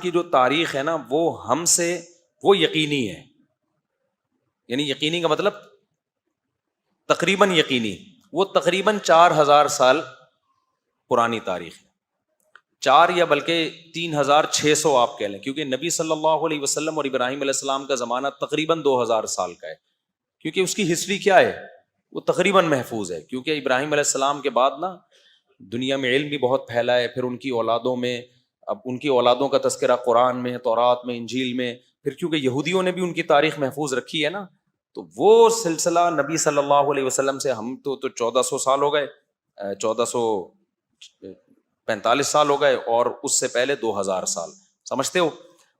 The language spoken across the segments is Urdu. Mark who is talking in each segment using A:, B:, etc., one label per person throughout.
A: کی جو تاریخ ہے نا وہ ہم سے وہ یقینی ہے، یعنی یقینی کا مطلب تقریباً یقینی، وہ تقریباً 4000 سال پرانی تاریخ ہے، 4 یا بلکہ 3600 آپ کہہ لیں، کیونکہ نبی صلی اللہ علیہ وسلم اور ابراہیم علیہ السلام کا زمانہ تقریباً 2000 سال کا ہے، کیونکہ اس کی ہسٹری کیا ہے وہ تقریباً محفوظ ہے، کیونکہ ابراہیم علیہ السلام کے بعد نا دنیا میں علم بھی بہت پھیلا ہے، پھر ان کی اولادوں میں، اب ان کی اولادوں کا تذکرہ قرآن میں، تورات میں، انجیل میں، پھر کیونکہ یہودیوں نے بھی ان کی تاریخ محفوظ رکھی ہے نا، تو وہ سلسلہ نبی صلی اللہ علیہ وسلم سے ہم تو 1400 سال ہو گئے، 1445 سال ہو گئے، اور اس سے پہلے 2000 سال، سمجھتے ہو؟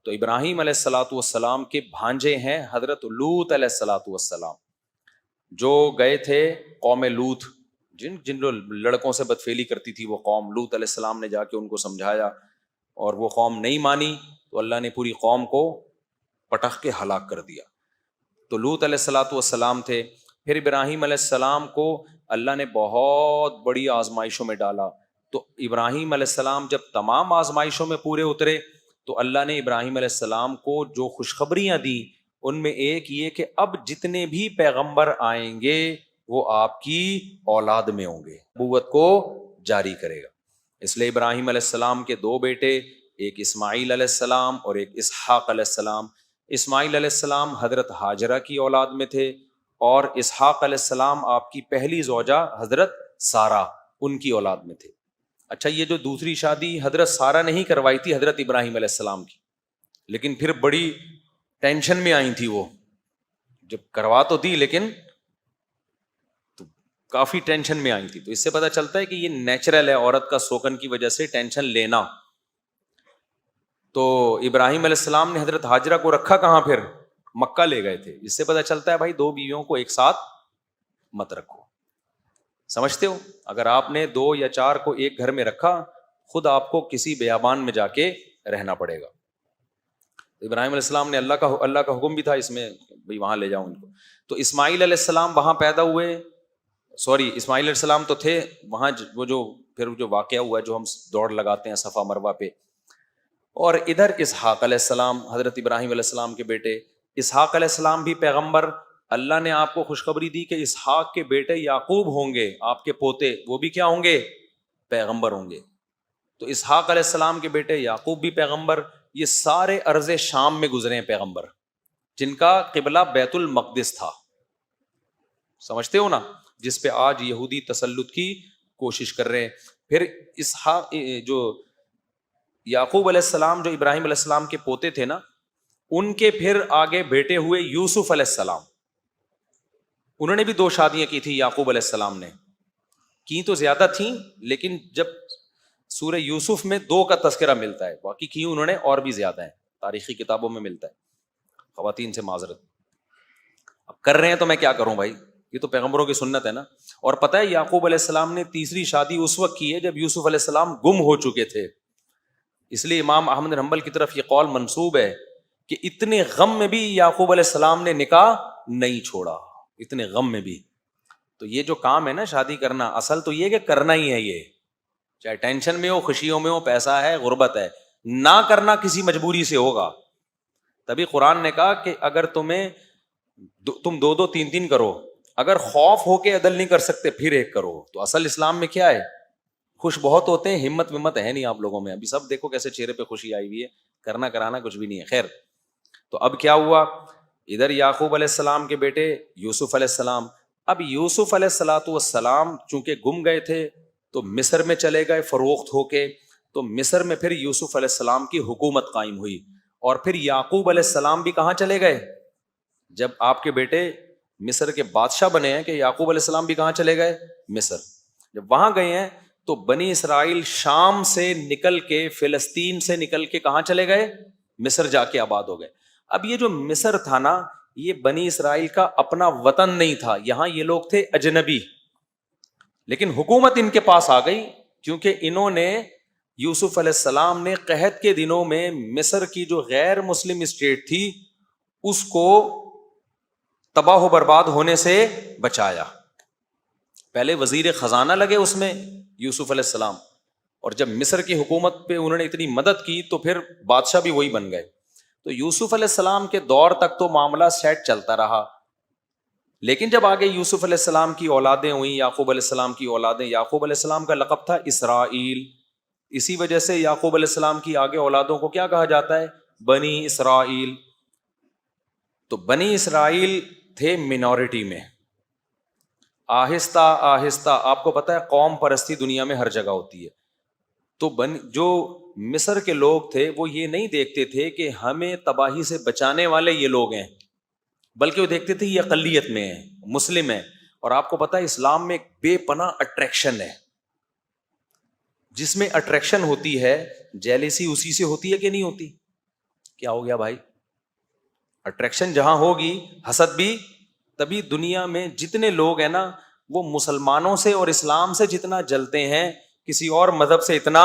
A: تو ابراہیم علیہ الصلاۃ والسلام کے بھانجے ہیں حضرت لوط علیہ الصلاۃ والسلام، جو گئے تھے قوم لوط، جن لڑکوں سے بدفعلی کرتی تھی وہ قوم، لوط علیہ السلام نے جا کے ان کو سمجھایا اور وہ قوم نہیں مانی، تو اللہ نے پوری قوم کو پٹخ کے ہلاک کر دیا۔ تو لوط علیہ الصلاۃ والسلام تھے، پھر ابراہیم علیہ السلام کو اللہ نے بہت بڑی آزمائشوں میں ڈالا، تو ابراہیم علیہ السلام جب تمام آزمائشوں میں پورے اترے تو اللہ نے ابراہیم علیہ السلام کو جو خوشخبریاں دی ان میں ایک یہ کہ اب جتنے بھی پیغمبر آئیں گے وہ آپ کی اولاد میں ہوں گے، نبوت کو جاری کرے گا۔ اس لیے ابراہیم علیہ السلام کے 2 بیٹے، ایک اسماعیل علیہ السلام اور ایک اسحاق علیہ السلام۔ اسماعیل علیہ السلام حضرت ہاجرہ کی اولاد میں تھے، اور اسحاق علیہ السلام آپ کی پہلی زوجہ حضرت سارہ، ان کی اولاد میں تھے۔ اچھا، یہ جو دوسری شادی حضرت سارہ نے ہی کروائی تھی حضرت ابراہیم علیہ السلام کی، لیکن پھر بڑی ٹینشن میں آئی تھی، وہ جب کروا تو دی لیکن کافی ٹینشن میں آئی تھی، تو اس سے پتہ چلتا ہے کہ یہ نیچرل ہے عورت کا سوکن کی وجہ سے ٹینشن لینا۔ تو ابراہیم علیہ السلام نے حضرت ہاجرہ کو رکھا کہاں؟ پھر مکہ لے گئے تھے۔ اس سے پتہ چلتا ہے بھائی 2 بیویوں کو ایک ساتھ مت رکھو، سمجھتے ہو؟ اگر آپ نے 2 یا 4 کو ایک گھر میں رکھا، خود آپ کو کسی بیابان میں جا کے رہنا پڑے گا۔ ابراہیم علیہ السلام نے اللہ کا حکم بھی تھا اس میں، بھائی وہاں لے جاؤ ان کو۔ تو اسماعیل علیہ السلام وہاں پیدا ہوئے، اسماعیل علیہ السلام تو تھے وہاں، وہ جو پھر جو واقعہ ہوا جو ہم دوڑ لگاتے ہیں صفا مروہ پہ، اور ادھر اسحاق علیہ السلام حضرت ابراہیم علیہ السلام کے بیٹے، اسحاق علیہ السلام بھی پیغمبر، اللہ نے آپ کو خوشخبری دی کہ اسحاق کے بیٹے یعقوب ہوں گے، آپ کے پوتے، وہ بھی کیا ہوں گے؟ پیغمبر ہوں گے۔ تو اسحاق علیہ السلام کے بیٹے یعقوب بھی پیغمبر، یہ سارے ارض شام میں گزرے ہیں پیغمبر، جن کا قبلہ بیت المقدس تھا، سمجھتے ہو نا، جس پہ آج یہودی تسلط کی کوشش کر رہے ہیں۔ پھر اسحاق جو یعقوب علیہ السلام جو ابراہیم علیہ السلام کے پوتے تھے نا، ان کے پھر آگے بیٹے ہوئے یوسف علیہ السلام، انہوں نے بھی 2 شادیاں کی تھی یعقوب علیہ السلام نے، کی تو زیادہ تھیں لیکن جب سورہ یوسف میں 2 کا تذکرہ ملتا ہے، باقی کی انہوں نے اور بھی زیادہ ہیں، تاریخی کتابوں میں ملتا ہے۔ خواتین سے معذرت، اب کر رہے ہیں تو میں کیا کروں بھائی، یہ تو پیغمبروں کی سنت ہے نا۔ اور پتہ ہے یعقوب علیہ السلام نے تیسری شادی اس وقت کی ہے جب یوسف علیہ السلام گم ہو چکے تھے، اس لیے امام احمد بن حنبل کی طرف یہ قول منسوب ہے کہ اتنے غم میں بھی یعقوب علیہ السلام نے نکاح نہیں چھوڑا، اتنے غم میں بھی۔ تو یہ جو کام ہے نا شادی کرنا، اصل تو یہ کہ کرنا ہی ہے، یہ چاہے ٹینشن میں ہو، خوشیوں میں ہو، پیسہ ہے، غربت ہے، نہ کرنا کسی مجبوری سے ہوگا۔ تبھی قرآن نے کہا کہ اگر تم 2 3 کرو، اگر خوف ہو کے عدل نہیں کر سکتے پھر 1 کرو۔ تو اصل اسلام میں کیا ہے؟ خوش بہت ہوتے ہیں، ہمت ہے نہیں آپ لوگوں میں، ابھی سب دیکھو کیسے چہرے پہ خوشی آئی ہوئی ہے، کرنا کرانا کچھ بھی نہیں ہے۔ خیر، تو اب کیا ہوا، ادھر یعقوب علیہ السلام کے بیٹے یوسف علیہ السلام، اب یوسف علیہ الصلاۃ والسلام چونکہ گم گئے تھے تو مصر میں چلے گئے فروخت ہو کے، تو مصر میں پھر یوسف علیہ السلام کی حکومت قائم ہوئی، اور پھر یعقوب علیہ السلام بھی کہاں چلے گئے؟ جب آپ کے بیٹے مصر کے بادشاہ بنے ہیں کہ یعقوب علیہ السلام بھی کہاں چلے گئے؟ مصر۔ جب وہاں گئے ہیں تو بنی اسرائیل شام سے نکل کے، فلسطین سے نکل کے کہاں چلے گئے؟ مصر جا کے آباد ہو گئے۔ اب یہ جو مصر تھا نا، یہ بنی اسرائیل کا اپنا وطن نہیں تھا، یہاں یہ لوگ تھے اجنبی، لیکن حکومت ان کے پاس آ گئی کیونکہ انہوں نے، یوسف علیہ السلام نے قحط کے دنوں میں مصر کی جو غیر مسلم اسٹیٹ تھی اس کو تباہ و برباد ہونے سے بچایا۔ پہلے وزیر خزانہ لگے اس میں یوسف علیہ السلام، اور جب مصر کی حکومت پہ انہوں نے اتنی مدد کی تو پھر بادشاہ بھی وہی بن گئے. تو یوسف علیہ السلام کے دور تک تو معاملہ سیٹ چلتا رہا, لیکن جب آگے یوسف علیہ السلام کی اولادیں ہوئیں, یعقوب علیہ السلام کی اولادیں, یعقوب علیہ السلام کا لقب تھا اسرائیل, اسی وجہ سے یعقوب علیہ السلام کی آگے اولادوں کو کیا کہا جاتا ہے؟ بنی اسرائیل. تو بنی اسرائیل تھے منورٹی میں. آہستہ آہستہ آپ کو پتہ ہے قوم پرستی دنیا میں ہر جگہ ہوتی ہے. تو جو مصر کے لوگ تھے وہ یہ نہیں دیکھتے تھے کہ ہمیں تباہی سے بچانے والے یہ لوگ ہیں, بلکہ وہ دیکھتے تھے یہ اقلیت میں ہیں, مسلم ہیں. اور آپ کو پتہ ہے اسلام میں ایک بے پناہ اٹریکشن ہے, جس میں اٹریکشن ہوتی ہے جیلیسی اسی سے ہوتی ہے کہ نہیں ہوتی؟ کیا ہو گیا بھائی؟ اٹریکشن جہاں ہوگی حسد بھی. تبھی دنیا میں جتنے لوگ ہیں نا وہ مسلمانوں سے اور اسلام سے جتنا جلتے ہیں کسی اور مذہب سے اتنا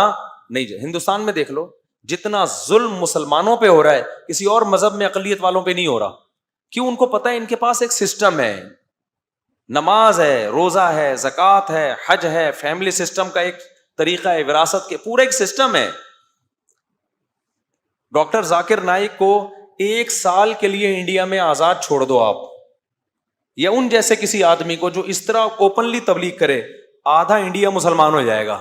A: نہیں. ہندوستان میں دیکھ لو جتنا ظلم مسلمانوں پہ ہو رہا ہے کسی اور مذہب میں اقلیت والوں پہ نہیں ہو رہا. کیوں؟ ان کو پتہ ہے ان کے پاس ایک سسٹم ہے, نماز ہے, روزہ ہے, زکوٰۃ ہے, حج ہے, فیملی سسٹم کا ایک طریقہ ہے, وراثت کے پورا ایک سسٹم ہے. ڈاکٹر ذاکر نائک کو 1 سال کے لیے انڈیا میں آزاد چھوڑ دو آپ, یا ان جیسے کسی آدمی کو جو اس طرح اوپنلی تبلیغ کرے, آدھا انڈیا مسلمان ہو جائے گا,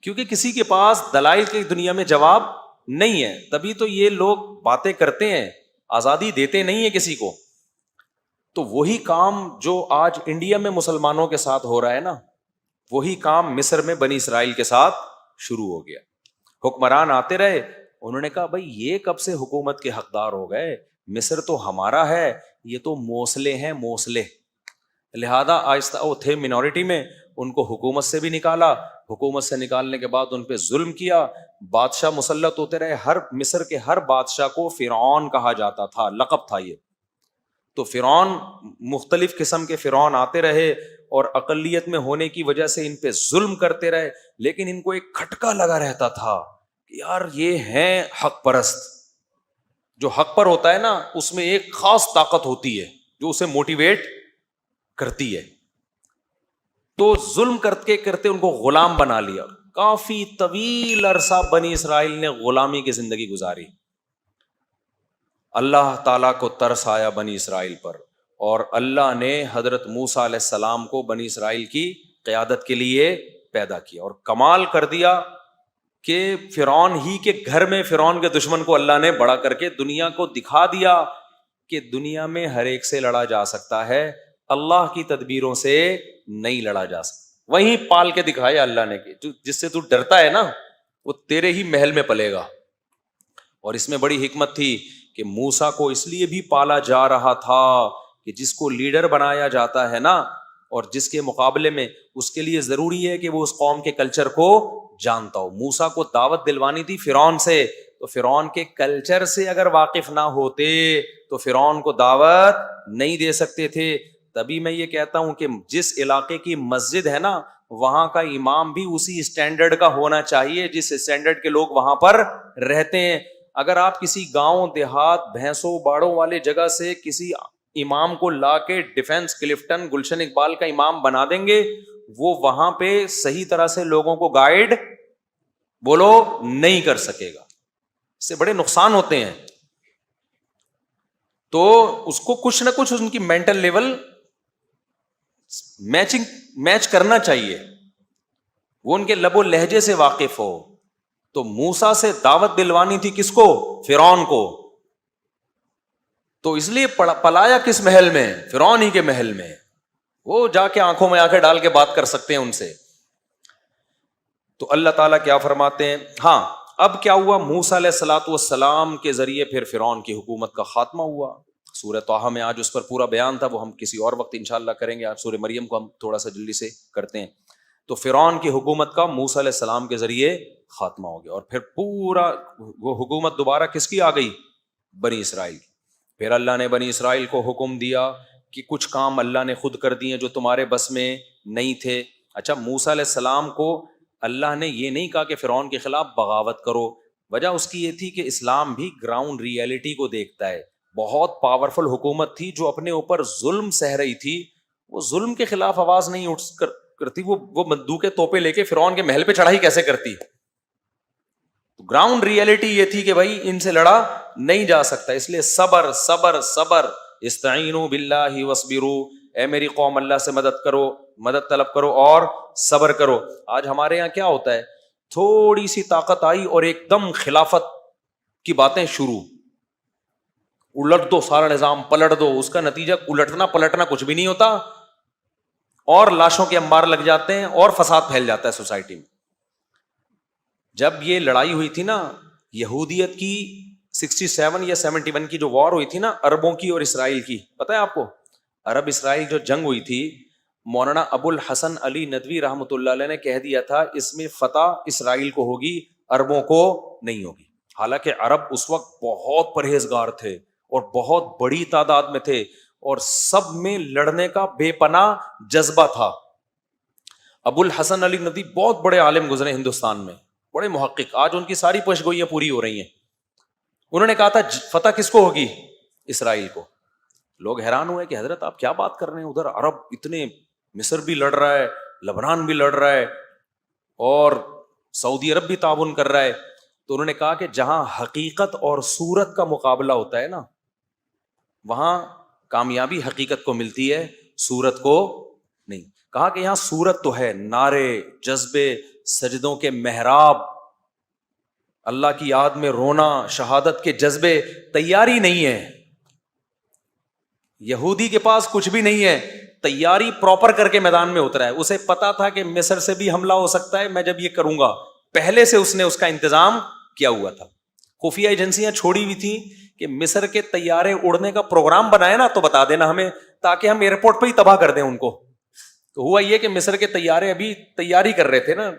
A: کیونکہ کسی کے پاس دلائل کی دنیا میں جواب نہیں ہے. تبھی تو یہ لوگ باتیں کرتے ہیں, آزادی دیتے نہیں ہیں کسی کو. تو وہی کام جو آج انڈیا میں مسلمانوں کے ساتھ ہو رہا ہے نا, وہی کام مصر میں بنی اسرائیل کے ساتھ شروع ہو گیا. حکمران آتے رہے, انہوں نے کہا بھائی یہ کب سے حکومت کے حقدار ہو گئے, مصر تو ہمارا ہے, یہ تو موصلے ہیں موصلے. لہذا آہستہ وہ تھے منورٹی میں, ان کو حکومت سے بھی نکالا, حکومت سے نکالنے کے بعد ان پہ ظلم کیا, بادشاہ مسلط ہوتے رہے. ہر مصر کے ہر بادشاہ کو فرعون کہا جاتا تھا, لقب تھا یہ. تو فرعون, مختلف قسم کے فرعون آتے رہے اور اقلیت میں ہونے کی وجہ سے ان پہ ظلم کرتے رہے, لیکن ان کو ایک کھٹکا لگا رہتا تھا کہ یار یہ ہیں حق پرست. جو حق پر ہوتا ہے نا اس میں ایک خاص طاقت ہوتی ہے جو اسے موٹیویٹ کرتی ہے. تو ظلم کرتے کرتے ان کو غلام بنا لیا. کافی طویل عرصہ بنی اسرائیل نے غلامی کی زندگی گزاری. اللہ تعالیٰ کو ترس آیا بنی اسرائیل پر, اور اللہ نے حضرت موسیٰ علیہ السلام کو بنی اسرائیل کی قیادت کے لیے پیدا کیا, اور کمال کر دیا کہ فرعون ہی کے گھر میں فرعون کے دشمن کو اللہ نے بڑا کر کے دنیا کو دکھا دیا کہ دنیا میں ہر ایک سے لڑا جا سکتا ہے, اللہ کی تدبیروں سے نہیں لڑا جا سکتا. وہیں پال کے دکھایا اللہ نے کہ جس سے تو ڈرتا ہے نا وہ تیرے ہی محل میں پلے گا. اور اس میں بڑی حکمت تھی کہ موسیٰ کو اس لیے بھی پالا جا رہا تھا کہ جس کو لیڈر بنایا جاتا ہے نا, اور جس کے مقابلے میں اس کے لیے ضروری ہے کہ وہ اس قوم کے کلچر کو جانتا ہو. موسیٰ کو دعوت دلوانی تھی فرعون سے, تو فرعون کے کلچر سے اگر واقف نہ ہوتے تو فرعون کو دعوت نہیں دے سکتے تھے. تبھی میں یہ کہتا ہوں کہ جس علاقے کی مسجد ہے نا وہاں کا امام بھی اسی اسٹینڈرڈ کا ہونا چاہیے جس اسٹینڈرڈ کے لوگ وہاں پر رہتے ہیں. اگر آپ کسی گاؤں دیہات بھینسوں باڑوں والے جگہ سے کسی امام کو لا کے ڈیفنس کلفٹن گلشن اقبال کا امام بنا دیں گے, وہ وہاں پہ صحیح طرح سے لوگوں کو گائیڈ بولو نہیں کر سکے گا. اس سے بڑے نقصان ہوتے ہیں. تو اس کو کچھ نہ کچھ ان کی مینٹل لیول میچ کرنا چاہیے, وہ ان کے لب و لہجے سے واقف ہو. تو موسیٰ سے دعوت دلوانی تھی کس کو؟ فرعون کو. تو اس لیے پلایا کس محل میں؟ فرعون ہی کے محل میں. وہ جا کے آنکھوں میں آنکھیں ڈال کے بات کر سکتے ہیں ان سے. تو اللہ تعالیٰ کیا فرماتے ہیں, ہاں اب کیا ہوا, موسیٰ علیہ الصلوۃ والسلام کے ذریعے پھر فرعون کی حکومت کا خاتمہ ہوا. سورہ طٰہٰ میں آج اس پر پورا بیان تھا, وہ ہم کسی اور وقت انشاءاللہ کریں گے. آج سورہ مریم کو ہم تھوڑا سا جلدی سے کرتے ہیں. تو فرعون کی حکومت کا موسیٰ علیہ السلام کے ذریعے خاتمہ ہو گیا, اور پھر پورا وہ حکومت دوبارہ کس کی آ گئی؟ بنی اسرائیل. پھر اللہ نے بنی اسرائیل کو حکم دیا کہ کچھ کام اللہ نے خود کر دیے جو تمہارے بس میں نہیں تھے. اچھا, موسیٰ علیہ السلام کو اللہ نے یہ نہیں کہا کہ فرعون کے خلاف بغاوت کرو. وجہ اس کی یہ تھی کہ اسلام بھی گراؤنڈ ریئلٹی کو دیکھتا ہے. بہت پاورفل حکومت تھی جو اپنے اوپر ظلم سہ رہی تھی, وہ ظلم کے خلاف آواز نہیں کرتی, وہ بندوقیں توپیں لے کے فرعون کے محل پہ چڑھائی کیسے کرتی. تو گراؤنڈ ریئلٹی یہ تھی کہ بھائی ان سے لڑا نہیں جا سکتا, اس لیے صبر صبر صبر. استعینوا باللہ واصبروا, اے میری قوم اللہ سے مدد کرو, مدد طلب کرو اور صبر کرو. آج ہمارے یہاں کیا ہوتا ہے, تھوڑی سی طاقت آئی اور ایک دم خلافت کی باتیں شروع, الٹ دو سارا نظام, پلٹ دو. اس کا نتیجہ الٹنا پلٹنا کچھ بھی نہیں ہوتا, اور لاشوں کے انبار لگ جاتے ہیں اور فساد پھیل جاتا ہے سوسائٹی میں. جب یہ لڑائی ہوئی تھی نا یہودیت کی 67 یا 71 کی جو وار ہوئی تھی نا عربوں کی اور اسرائیل کی, پتہ ہے آپ کو, عرب اسرائیل جو جنگ ہوئی تھی, مولانا ابو الحسن علی ندوی رحمۃ اللہ علیہ نے کہہ دیا تھا اس میں فتح اسرائیل کو ہوگی, عربوں کو نہیں ہوگی. حالانکہ عرب اس وقت بہت پرہیزگار تھے اور بہت بڑی تعداد میں تھے, اور سب میں لڑنے کا بے پناہ جذبہ تھا. ابو الحسن علی ندوی بہت بڑے عالم گزرے ہندوستان میں, بڑے محقق, آج ان کی ساری پیش گوئیاں پوری ہو رہی ہیں. انہوں نے کہا تھا فتح کس کو ہوگی, اسرائیل کو. لوگ حیران ہوئے کہ حضرت آپ کیا بات کر رہے ہیں, ادھر عرب اتنے, مصر بھی لڑ رہا ہے, لبنان بھی لڑ رہا ہے, اور سعودی عرب بھی تعاون کر رہا ہے. تو انہوں نے کہا کہ جہاں حقیقت اور صورت کا مقابلہ ہوتا ہے نا, وہاں کامیابی حقیقت کو ملتی ہے, صورت کو نہیں. کہا کہ یہاں صورت تو ہے, نعرے, جذبے, سجدوں کے محراب, اللہ کی یاد میں رونا, شہادت کے جذبے, تیاری نہیں ہے. یہودی کے پاس کچھ بھی نہیں ہے, تیاری پراپر کر کے میدان میں اترا ہے. اسے پتا تھا کہ مصر سے بھی حملہ ہو سکتا ہے, میں جب یہ کروں گا, پہلے سے اس نے اس کا انتظام کیا ہوا تھا. خفیہ ایجنسیاں چھوڑی ہوئی تھیں کہ مصر کے طیارے اڑنے کا پروگرام بنائے نا تو بتا دینا ہمیں, تاکہ ہم ایئرپورٹ پہ ہی تباہ کر دیں ان کو. تو ہوا یہ کہ مصر کے طیارے ابھی تیاری کر رہے تھے نا,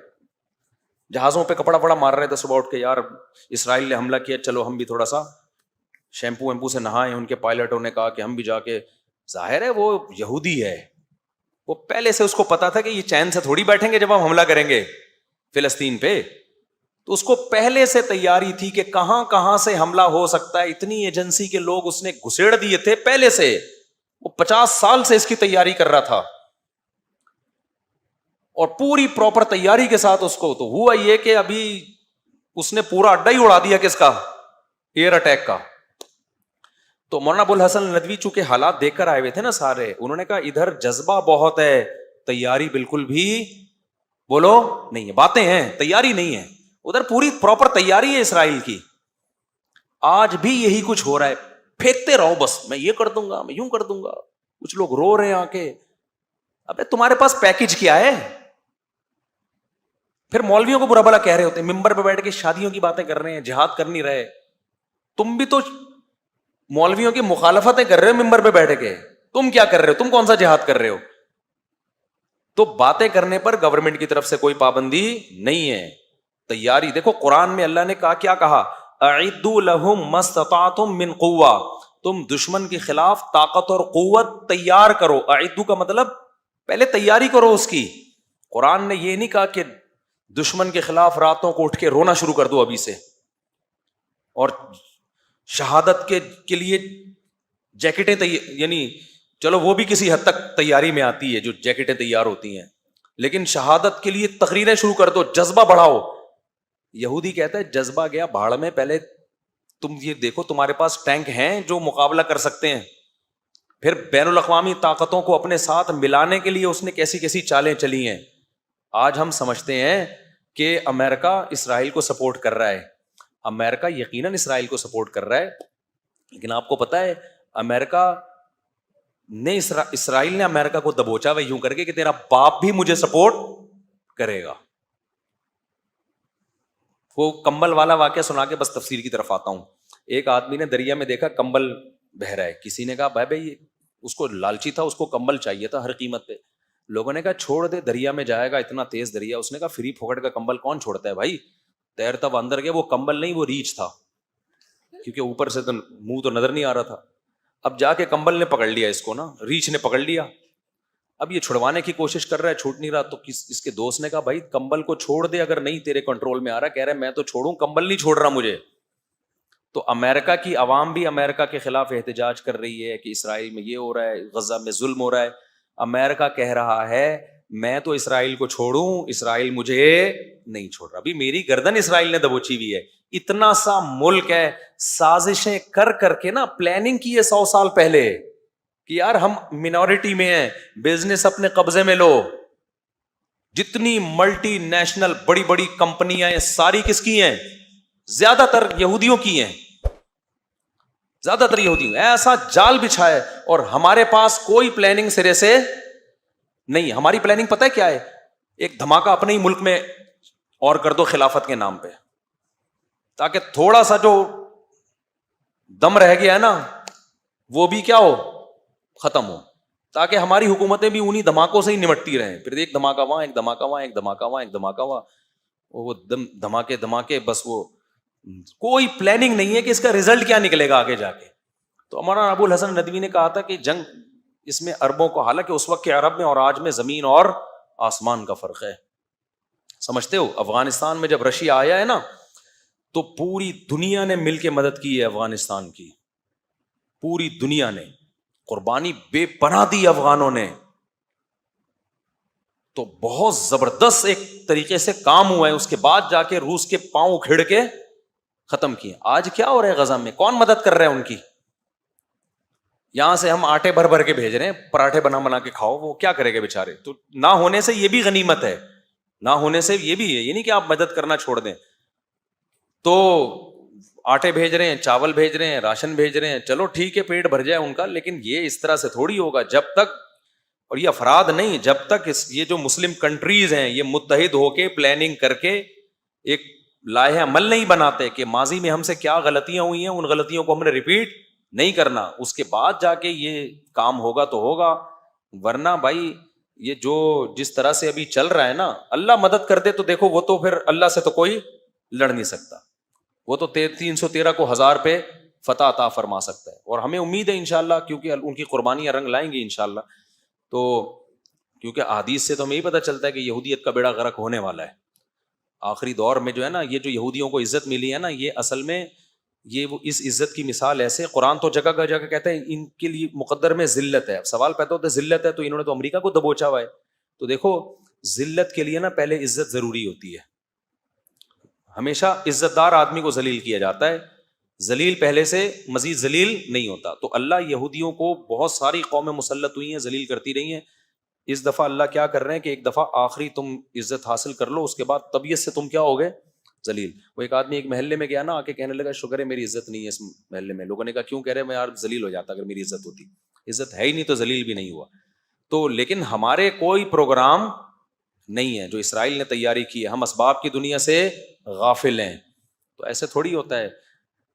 A: جہازوں پہ کپڑا پڑا مار رہے تھے صبح اٹھ کے, یار اسرائیل نے حملہ کیا, چلو ہم بھی تھوڑا سا شیمپو ویمپو سے نہائے. ان کے پائلٹوں نے کہا کہ ہم بھی جا کے, ظاہر ہے وہ یہودی ہے, وہ پہلے سے اس کو پتا تھا کہ یہ چین سے تھوڑی بیٹھیں گے جب ہم حملہ کریں گے فلسطین پہ. تو اس کو پہلے سے تیاری تھی کہ کہاں کہاں سے حملہ ہو سکتا ہے. اتنی ایجنسی کے لوگ اس نے گھسیڑ دیے تھے پہلے سے, وہ 50 سال سے اس کی تیاری کر رہا تھا, اور پوری پراپر تیاری کے ساتھ اس کو. تو ہوا یہ کہ ابھی اس نے پورا اڈا ہی اڑا دیا, کس کا, ایئر اٹیک کا. تو مولانا ابو الحسن ندوی چونکہ حالات دیکھ کر آئے ہوئے تھے نا سارے, انہوں نے کہا ادھر جذبہ بہت ہے, تیاری بالکل بھی بولو نہیں ہے, باتیں ہیں تیاری نہیں ہے. ادھر پوری پراپر تیاری ہے اسرائیل کی. آج بھی یہی کچھ ہو رہا ہے, پھینکتے رہو بس, میں یہ کر دوں گا, میں یوں کر دوں گا. کچھ لوگ رو رہے ہیں آ کے, ابے تمہارے پاس پیکج کیا ہے. پھر مولویوں کو برا بھلا کہہ رہے ہوتے ہیں, ممبر پہ بیٹھ کے شادیوں کی باتیں کر رہے ہیں, جہاد کر نہیں رہے. تم بھی تو مولویوں کی مخالفتیں کر رہے ہو ممبر پہ بیٹھ کے, تم کیا کر رہے ہو, تم کون سا جہاد کر رہے ہو. تو باتیں کرنے پر گورنمنٹ کی طرف سے کوئی پابندی نہیں ہے. تیاری دیکھو, قرآن میں اللہ نے کہا, کیا کہا, اعدوا لهم ما استطعتم من قوہ, تم دشمن کے خلاف طاقت اور قوت تیار کرو. اعدوا کا مطلب پہلے تیاری کرو اس کی. قرآن نے یہ نہیں کہا کہ دشمن کے خلاف راتوں کو اٹھ کے رونا شروع کر دو ابھی سے, اور شہادت کے لیے جیکٹیں یعنی چلو وہ بھی کسی حد تک تیاری میں آتی ہے جو جیکٹیں تیار ہوتی ہیں, لیکن شہادت کے لیے تقریریں شروع کر دو, جذبہ بڑھاؤ. یہودی کہتا ہے جذبہ گیا بھاڑ میں, پہلے تم یہ دیکھو تمہارے پاس ٹینک ہیں جو مقابلہ کر سکتے ہیں. پھر بین الاقوامی طاقتوں کو اپنے ساتھ ملانے کے لیے اس نے کیسی کیسی چالیں چلی ہیں. آج ہم سمجھتے ہیں کہ امریکہ اسرائیل کو سپورٹ کر رہا ہے. امریکہ یقیناً اسرائیل کو سپورٹ کر رہا ہے, لیکن آپ کو پتا ہے امریکہ نے اسرائیل نے امریکہ کو دبوچا وہ یوں کر کے کہ تیرا باپ بھی مجھے سپورٹ کرے گا. وہ کمبل والا واقعہ سنا کے بس تفسیر کی طرف آتا ہوں. ایک آدمی نے دریا میں دیکھا کمبل بہہ رہا ہے, کسی نے کہا بھائی اس کو لالچی تھا, اس کو کمبل چاہیے تھا ہر قیمت پہ. لوگوں نے کہا چھوڑ دے, دریا میں جائے گا, اتنا تیز دریا. اس نے کہا فری پھوکٹ کا کمبل کون چھوڑتا ہے بھائی, تیرتا وہ اندر گیا. وہ کمبل نہیں, وہ ریچھ تھا, کیونکہ اوپر سے تو منہ تو نظر نہیں آ رہا تھا. اب جا کے کمبل نے پکڑ لیا اس کو نا, ریچھ نے پکڑ لیا. اب یہ چھڑوانے کی کوشش کر رہا ہے, چھوٹ نہیں رہا. تو اس کے دوست نے کہا بھائی کمبل کو چھوڑ دے, اگر نہیں تیرے کنٹرول میں آ رہا. کہہ رہا ہے میں تو چھوڑوں, کمبل نہیں چھوڑ رہا مجھے. تو امریکہ کی عوام بھی امریکہ کے خلاف احتجاج کر رہی ہے کہ اسرائیل میں یہ ہو رہا ہے, غزہ میں ظلم ہو رہا ہے. امریکہ کہہ رہا ہے میں تو اسرائیل کو چھوڑوں، اسرائیل مجھے نہیں چھوڑ رہا. ابھی میری گردن اسرائیل نے دبوچی ہوئی ہے. اتنا سا ملک ہے، سازشیں کر کر کے نا پلاننگ کی ہے 100 سال پہلے کہ یار ہم منورٹی میں ہیں، بزنس اپنے قبضے میں لو. جتنی ملٹی نیشنل بڑی بڑی کمپنیاں ہیں ساری کس کی ہیں؟ زیادہ تر یہودیوں کی ہیں، زیادہ تر یہودیوں. ایسا جال بچھا ہے اور ہمارے پاس کوئی پلاننگ سرے سے نہیں. ہماری پلاننگ پتہ ہے کیا ہے؟ ایک دھماکہ اپنے ہی ملک میں اور کر دو خلافت کے نام پہ، تاکہ تھوڑا سا جو دم رہ گیا ہے نا وہ بھی کیا ہو، ختم ہو، تاکہ ہماری حکومتیں بھی انہی دھماکوں سے ہی نمٹتی رہیں. پھر ایک دھماکہ وہاں، ایک دھماکہ وہاں، ایک دھماکہ وہاں، ایک دھماکہ وہاں، وہ دھماکے بس. وہ کوئی پلاننگ نہیں ہے کہ اس کا رزلٹ کیا نکلے گا آگے جا کے. تو ہمارا ابو الحسن ندوی نے کہا تھا کہ جنگ اس میں عربوں کو، حالانکہ اس وقت کے عرب میں اور آج میں زمین اور آسمان کا فرق ہے. سمجھتے ہو؟ افغانستان میں جب رشیا آیا ہے نا تو پوری دنیا نے مل کے مدد کی ہے افغانستان کی. پوری دنیا نے قربانی بے پناہ دی افغانوں نے. تو بہت زبردست ایک طریقے سے کام ہوا ہے. اس کے بعد جا کے روس کے پاؤں اکھڑ کے ختم کیے. آج کیا ہو رہا ہے غزہ میں؟ کون مدد کر رہا ہے ان کی؟ یہاں سے ہم آٹے بھر بھر کے بھیج رہے ہیں، پراٹھے بنا بنا کے کھاؤ. وہ کیا کرے گا بےچارے؟ تو نہ ہونے سے یہ بھی غنیمت ہے، نہ ہونے سے یہ بھی ہے. یہ نہیں کہ آپ مدد کرنا چھوڑ دیں. تو آٹے بھیج رہے ہیں، چاول بھیج رہے ہیں، راشن بھیج رہے ہیں، چلو ٹھیک ہے پیٹ بھر جائے ان کا. لیکن یہ اس طرح سے تھوڑی ہوگا جب تک، اور یہ افراد نہیں، جب تک یہ جو مسلم کنٹریز ہیں یہ متحد ہو کے پلاننگ کر کے ایک لائحہ عمل نہیں بناتے کہ ماضی میں ہم سے کیا غلطیاں ہوئی ہیں ان غلطیوں کو ہم نے ریپیٹ نہیں کرنا. اس کے بعد جا کے یہ کام ہوگا تو ہوگا. ورنہ بھائی یہ جو جس طرح سے ابھی چل رہا ہے نا، اللہ مدد کر دے تو دیکھو وہ تو پھر اللہ سے تو کوئی لڑ نہیں سکتا. وہ تو 313 کو 1000 پہ فتح عطا فرما سکتا ہے. اور ہمیں امید ہے انشاءاللہ، کیونکہ ان کی قربانیاں رنگ لائیں گی انشاءاللہ. تو کیونکہ احادیث سے تو ہمیں یہ پتہ چلتا ہے کہ یہودیت کا بیڑا غرق ہونے والا ہے آخری دور میں. جو ہے نا یہ جو یہودیوں کو عزت ملی ہے نا، یہ اصل میں یہ وہ اس عزت کی مثال ایسے، قرآن تو جگہ جگہ کہتا ہے ان کے لیے مقدر میں ذلت ہے. سوال پیدا ہوتا ہے ذلت ہے تو انہوں نے تو امریکہ کو دبوچا ہوا ہے. تو دیکھو ذلت کے لیے نا پہلے عزت ضروری ہوتی ہے. ہمیشہ عزت دار آدمی کو ذلیل کیا جاتا ہے، ذلیل پہلے سے مزید ذلیل نہیں ہوتا. تو اللہ یہودیوں کو بہت ساری قومیں مسلط ہوئی ہیں، ذلیل کرتی رہی ہیں. اس دفعہ اللہ کیا کر رہے ہیں کہ ایک دفعہ آخری تم عزت حاصل کر لو، اس کے بعد طبیعت سے تم کیا ہو گئے؟ ذلیل. وہ ایک آدمی ایک محلے میں گیا نا، آ کے کہنے لگا شکر ہے میری عزت نہیں ہے اس محلے میں. لوگوں نے کہا کیوں؟ کہہ رہے میں یار ذلیل ہو جاتا اگر میری عزت ہوتی. عزت ہے ہی نہیں تو ذلیل بھی نہیں ہوا. تو لیکن ہمارے کوئی پروگرام نہیں ہے جو اسرائیل نے تیاری کی ہے. ہم اسباب کی دنیا سے غافل ہیں. تو ایسے تھوڑی ہوتا ہے.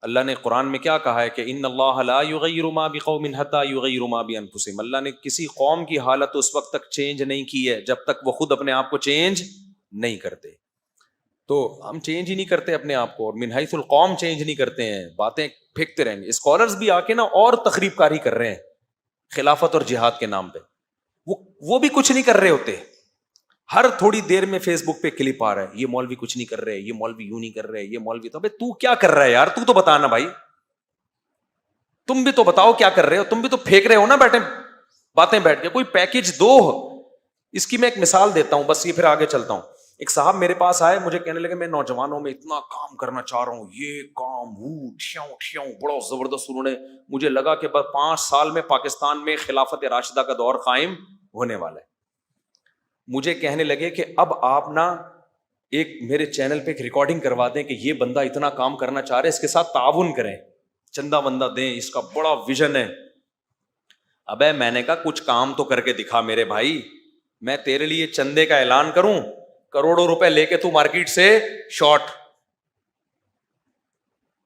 A: اللہ نے قرآن میں کیا کہا ہے کہ ان اللہ لا یغیر ما بقوم حتی یغیروا ما بانفسہم. اللہ نے کسی قوم کی حالت اس وقت تک چینج نہیں کی ہے جب تک وہ خود اپنے آپ کو چینج نہیں کرتے. تو ہم چینج ہی نہیں کرتے اپنے آپ کو، اور من حیث القوم چینج نہیں کرتے ہیں، باتیں پھینکتے رہیں گے. اسکالرز بھی آ کے نا اور تخریب کاری کر رہے ہیں خلافت اور جہاد کے نام پہ. وہ بھی کچھ نہیں کر رہے ہوتے. ہر تھوڑی دیر میں فیس بک پہ کلپ آ رہا ہے، یہ مولوی کچھ نہیں کر رہے، یہ مولوی یوں نہیں کر رہے، یہ مولوی. تو کیا کر رہا ہے یار؟ تو بتانا بھائی، تم بھی تو بتاؤ کیا کر رہے ہو. تم بھی تو پھینک رہے ہو نا بیٹھے باتیں بیٹھ کے. کوئی پیکج دو. اس کی میں ایک مثال دیتا ہوں بس، یہ پھر آگے چلتا ہوں. ایک صاحب میرے پاس آئے، مجھے کہنے لگے میں نوجوانوں میں اتنا کام کرنا چاہ رہا ہوں، یہ کام ٹھیوں بڑا زبردست. انہوں نے مجھے لگا کہ بس 5 سال میں پاکستان میں خلافت راشدہ کا دور قائم ہونے والا ہے. مجھے کہنے لگے کہ اب آپ نا ایک میرے چینل پہ ایک ریکارڈنگ کروا دیں کہ یہ بندہ اتنا کام کرنا چاہ رہے، اس کے ساتھ تعاون کریں، چندہ بندہ دیں، اس کا بڑا ویژن ہے. ابے میں نے کہا کچھ کام تو کر کے دکھا میرے بھائی. میں تیرے لیے چندے کا اعلان کروں، کروڑوں روپے لے کے تو مارکیٹ سے شارٹ.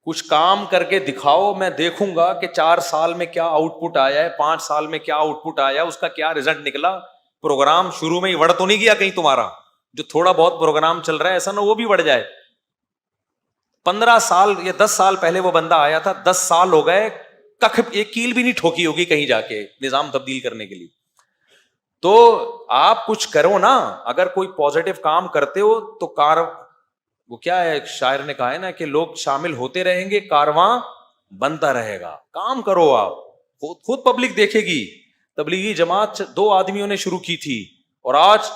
A: کچھ کام کر کے دکھاؤ، میں دیکھوں گا کہ 4 سال میں کیا آؤٹ پٹ آیا ہے، 5 سال میں کیا آؤٹ پٹ آیا، اس کا کیا رزلٹ نکلا. پروگرام شروع میں ہی وڑ تو نہیں گیا کہیں تمہارا؟ جو تھوڑا بہت پروگرام چل رہا ہے ایسا نہ وہ بھی وڑ جائے. 15 سال یا 10 سال پہلے وہ بندہ آیا تھا، 10 سال ہو گئے، کخ ایک کیل بھی نہیں ٹھوکی ہوگی کہیں جا کے نظام تبدیل کرنے کے لیے. تو آپ کچھ کرو نا. اگر کوئی پازیٹو کام کرتے ہو تو وہ کیا ہے شاعر نے کہا ہے نا کہ لوگ شامل ہوتے رہیں گے، کارواں بنتا رہے گا. کام کرو آپ، خود پبلک دیکھے گی. تبلیغی جماعت 2 آدمیوں نے شروع کی تھی اور آج